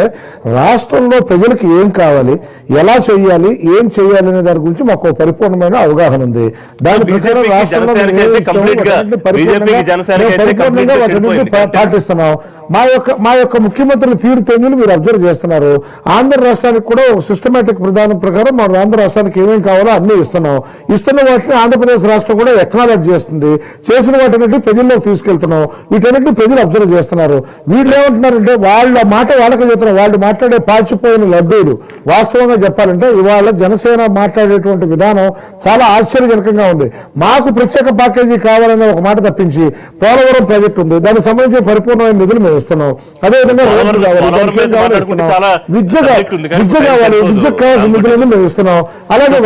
రాష్ట్రంలో ప్రజలకు ఏం కావాలి, ఎలా చేయాలి, ఏం చేయాలి అనే దాని గురించి మాకు పరిపూర్ణమైన అవగాహన ఉంది. దాని ప్రకారం రాష్ట్రంలో పాటిస్తున్నాం. మా యొక్క ముఖ్యమంత్రుల తీరు తెంగులు మీరు అబ్జర్వ్ చేస్తున్నారు. ఆంధ్ర రాష్ట్రానికి కూడా ఒక సిస్టమేటిక్ విధానం ప్రకారం మన ఆంధ్ర రాష్ట్రానికి ఏమేమి కావాలో అన్ని ఇస్తున్నాం. ఇస్తున్న వాటిని ఆంధ్రప్రదేశ్ రాష్ట్రం కూడా ఎక్నాలెడ్జ్ చేస్తుంది. చేసిన వాటిని ప్రజల్లోకి తీసుకెళ్తున్నాం. వీటన్నిటిని ప్రజలు అబ్జర్వ్ చేస్తున్నారు. వీళ్ళు ఏమంటున్నారంటే వాళ్ళ మాట వాళ్ళకి చెప్తున్నారు. వాళ్ళు మాట్లాడే పాచిపోయిన లడ్డూలు. వాస్తవంగా చెప్పాలంటే ఇవాళ జనసేన మాట్లాడేటువంటి విధానం చాలా ఆశ్చర్యజనకంగా ఉంది. మాకు ప్రత్యేక ప్యాకేజీ కావాలనే ఒక మాట తప్పించి పోలవరం ప్రాజెక్టు ఉంది, దానికి సంబంధించిన పరిపూర్ణమైన నిధులు మేము ఇస్తున్నాం. అదేవిధంగా విద్య కావాలి, విద్యకు కావాల్సిన నిధులను మేము ఇస్తున్నాం. అలాగే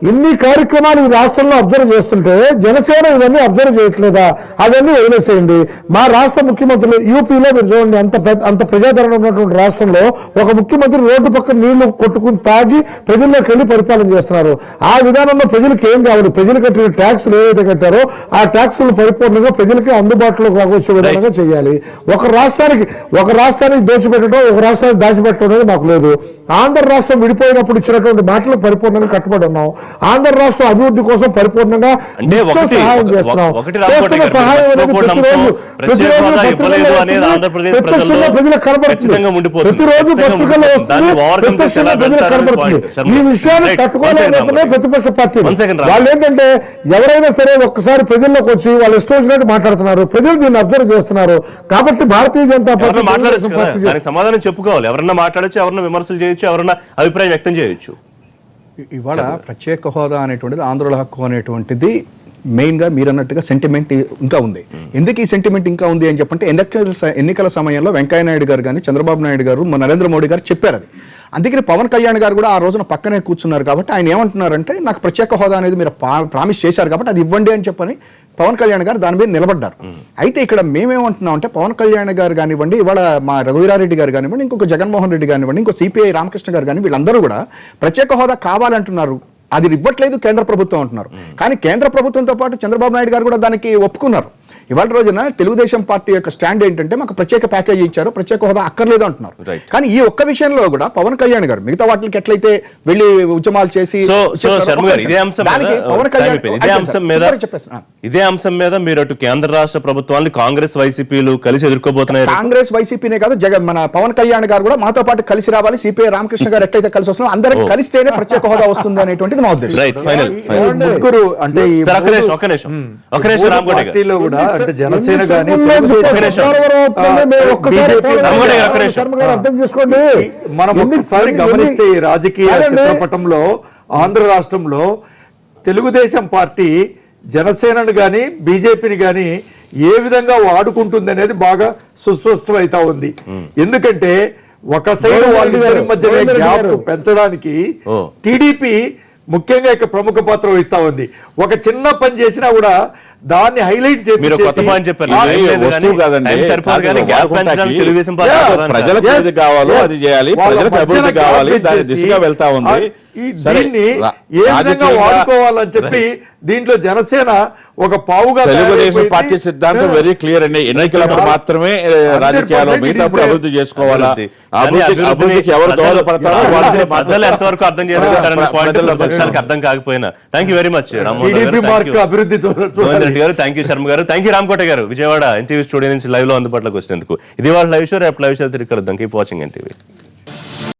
ఇన్ని కార్యక్రమాలు ఈ రాష్ట్రంలో అబ్జర్వ్ చేస్తుంటే జనసేన ఇవన్నీ అబ్జర్వ్ చేయట్లేదా? అవన్నీ వదిలేసేయండి. మా రాష్ట్ర ముఖ్యమంత్రులు యూపీలో మీరు చూడండి, అంత ప్రజాదరణ ఉన్నటువంటి రాష్ట్రంలో ఒక ముఖ్యమంత్రి రోడ్డు పక్కన నీళ్లు కొట్టుకుని తాగి ప్రజల్లోకి వెళ్లి పరిపాలన చేస్తున్నారు. ఆ విధానంలో ప్రజలకు ఏం కావాలి? ప్రజలు కట్టిన ట్యాక్సులు ఏవైతే కట్టారో ఆ ట్యాక్సులు పరిపూర్ణంగా ప్రజలకి అందుబాటులోకి వచ్చే విధంగా చేయాలి. ఒక రాష్ట్రానికి దోచిపెట్టడం, ఒక రాష్ట్రానికి దాచిపెట్టడం అనేది మాకు లేదు. ఆంధ్ర రాష్ట్రం విడిపోయినప్పుడు ఇచ్చినటువంటి మాటలు పరిపూర్ణంగా కట్టుబడి ఉన్నాం. ఆంధ్ర రాష్ట్రం అభివృద్ధి కోసం పరిపూర్ణంగా సహాయం చేస్తున్నాం. చేస్తున్న సహాయం అనేది ప్రజలకు కనబడుతుంది. ప్రతిరోజు పత్రికల్లో వస్తుంది, ప్రజలకు కనబడుతుంది. ఈ విషయాన్ని తట్టుకోలేకపోతున్నాయి ప్రతిపక్ష పార్టీలు. వాళ్ళు ఏంటంటే ఎవరైనా సరే ఒక్కసారి ప్రజల్లోకి వచ్చి వాళ్ళు ఇష్టం వచ్చినట్టు మాట్లాడుతున్నారు. ప్రజలు దీన్ని అబ్జర్వ్ చేస్తున్నారు. కాబట్టి భారతీయ జనతా పార్టీ సమాధానం చెప్పుకోవాలి. ఎవరన్నా మాట్లాడచ్చు, ఎవరన్నా విమర్శలు చేయొచ్చు, ఎవరన్నా అభిప్రాయం వ్యక్తం చేయొచ్చు. ఇవాళ ప్రత్యేక హోదా అనేటువంటిది, ఆంధ్రుల హక్కు అనేటువంటిది మెయిన్గా మీరు అన్నట్టుగా సెంటిమెంట్ ఇంకా ఉంది. ఎందుకు ఈ సెంటిమెంట్ ఇంకా ఉంది అని చెప్పంటే ఎన్నికల సమయంలో వెంకయ్య నాయుడు గారు కానీ చంద్రబాబు నాయుడు గారు నరేంద్ర మోడీ గారు చెప్పారు అది. అందుకని పవన్ కళ్యాణ్ గారు కూడా ఆ రోజున పక్కనే కూర్చున్నారు. కాబట్టి ఆయన ఏమంటున్నారంటే నాకు ప్రత్యేక హోదా అనేది మీరు ప్రామిస్ చేశారు కాబట్టి అది ఇవ్వండి అని చెప్పని పవన్ కళ్యాణ్ గారు దాని మీద నిలబడ్డారు. అయితే ఇక్కడ మేమేమంటున్నాం అంటే పవన్ కళ్యాణ్ గారు కానివ్వండి, ఇవాళ మా రఘువీరారెడ్డి గారు కానివ్వండి, ఇంకొక జగన్మోహన్ రెడ్డి కానివ్వండి, ఇంకో సిపిఐ రామకృష్ణ గారు కానీ వీళ్ళందరూ కూడా ప్రత్యేక హోదా కావాలంటున్నారు. అది ఇవ్వట్లేదు కేంద్ర ప్రభుత్వం అంటున్నారు. కానీ కేంద్ర ప్రభుత్వంతో పాటు చంద్రబాబు నాయుడు గారు కూడా దానికి ఒప్పుకున్నారు. ఇవాళ రోజున తెలుగుదేశం పార్టీ యొక్క స్టాండ్ ఏంటంటే మాకు ప్రత్యేక ప్యాకేజీ ఇచ్చారు, ప్రత్యేక హోదా అక్కర్లేదు అంటున్నారు. Right. కానీ ఈ ఒక్క విషయంలో కూడా పవన్ కళ్యాణ్ గారు మిగతా వాటికి ఎట్లయితే వెళ్ళి ఉద్యమాలు చేసి సో శర్మ గారు ఇదే అంశం దానికి మీద పవన్ కళ్యాణ్ ఇదే అంశం మీద మీరు అటు కేంద్ర రాష్ట్ర ప్రభుత్వాన్ని కాంగ్రెస్ వైసీపీలు కలిసి ఎదుర్కోబోతున్నాయి. కాంగ్రెస్ వైసీపీనే కాదు జగన్ మన పవన్ కళ్యాణ్ గారు కూడా మాతో పాటు కలిసి రావాలి. సిపిఐ రామకృష్ణ గారు ఎట్లయితే కలిసి వస్తున్నారో అందరం కలిస్తేనే ప్రత్యేక హోదా వస్తుంది అనేటువంటిది మా ఉద్దేశం. రైట్, ఫైనల్ ఈ ముగ్గురు అంటే ఈ సార్ ఒక్క నిమిషం రామకోటి గారు పార్టీలో కూడా అంటే జనసేన గానీ అర్థం చేసుకోండి. మనం ఒక్కసారి గమనిస్తే ఈ రాజకీయ చిత్రపటంలో ఆంధ్ర రాష్ట్రంలో తెలుగుదేశం పార్టీ జనసేనను గాని బీజేపీని గాని ఏ విధంగా వాడుకుంటుంది అనేది బాగా సుస్పష్టమైతా ఉంది. ఎందుకంటే ఒక సైడ్ వాళ్ళిద్దరి మధ్యనే గ్యాప్ పెంచడానికి టీడీపీ ముఖ్యంగా ఇక్కడ ప్రముఖ పాత్ర వహిస్తా ఉంది. ఒక చిన్న పని చేసినా కూడా దాన్ని హైలైట్ మీరు కొత్త పాయింట్ చెప్పారు. వస్తువు కాదండి, ప్రజలకు ఏది కావాలో అది చేయాలి, ప్రజలకు అభివృద్ధి కావాలి, దాని దిశగా వెళ్తా ఉంది. దీన్ని ఏ విధంగా వాడుకోవాలని చెప్పి దీంట్లో జనసేన ఒక పావుగా తెలుగుదేశం పార్టీ సిద్ధాంతం వెరీ క్లియర్ అండి. ఎన్నికలప్పుడు మాత్రమే రాజకీయాలు, మిగతాప్పుడు అభివృద్ధి చేసుకోవాలా, అభివృద్ధికి ఎవరు దోహదపడతారో వాళ్ళని ప్రజలు ఎంతవరకు అర్థం చేసుకుంటారనే పాయింట్ పక్షానికి అర్థం కాకపోయినా. థ్యాంక్ యూ వెరీ మచ్ అభివృద్ధి గారు, థ్యాంక్ యూ శర్మ గారు, థ్యాంక్ యూ రామకోట గారు, విజయవాడ ఎన్టీవీ స్టూడియో నుంచి లైవ్ లో అందుబాటులోకి వచ్చినందుకు. ఇది వాళ్ళ లైవ్ షో. రేపు లైవ్ షో తిరిగి కలుద్దాం. Keep watching NTV.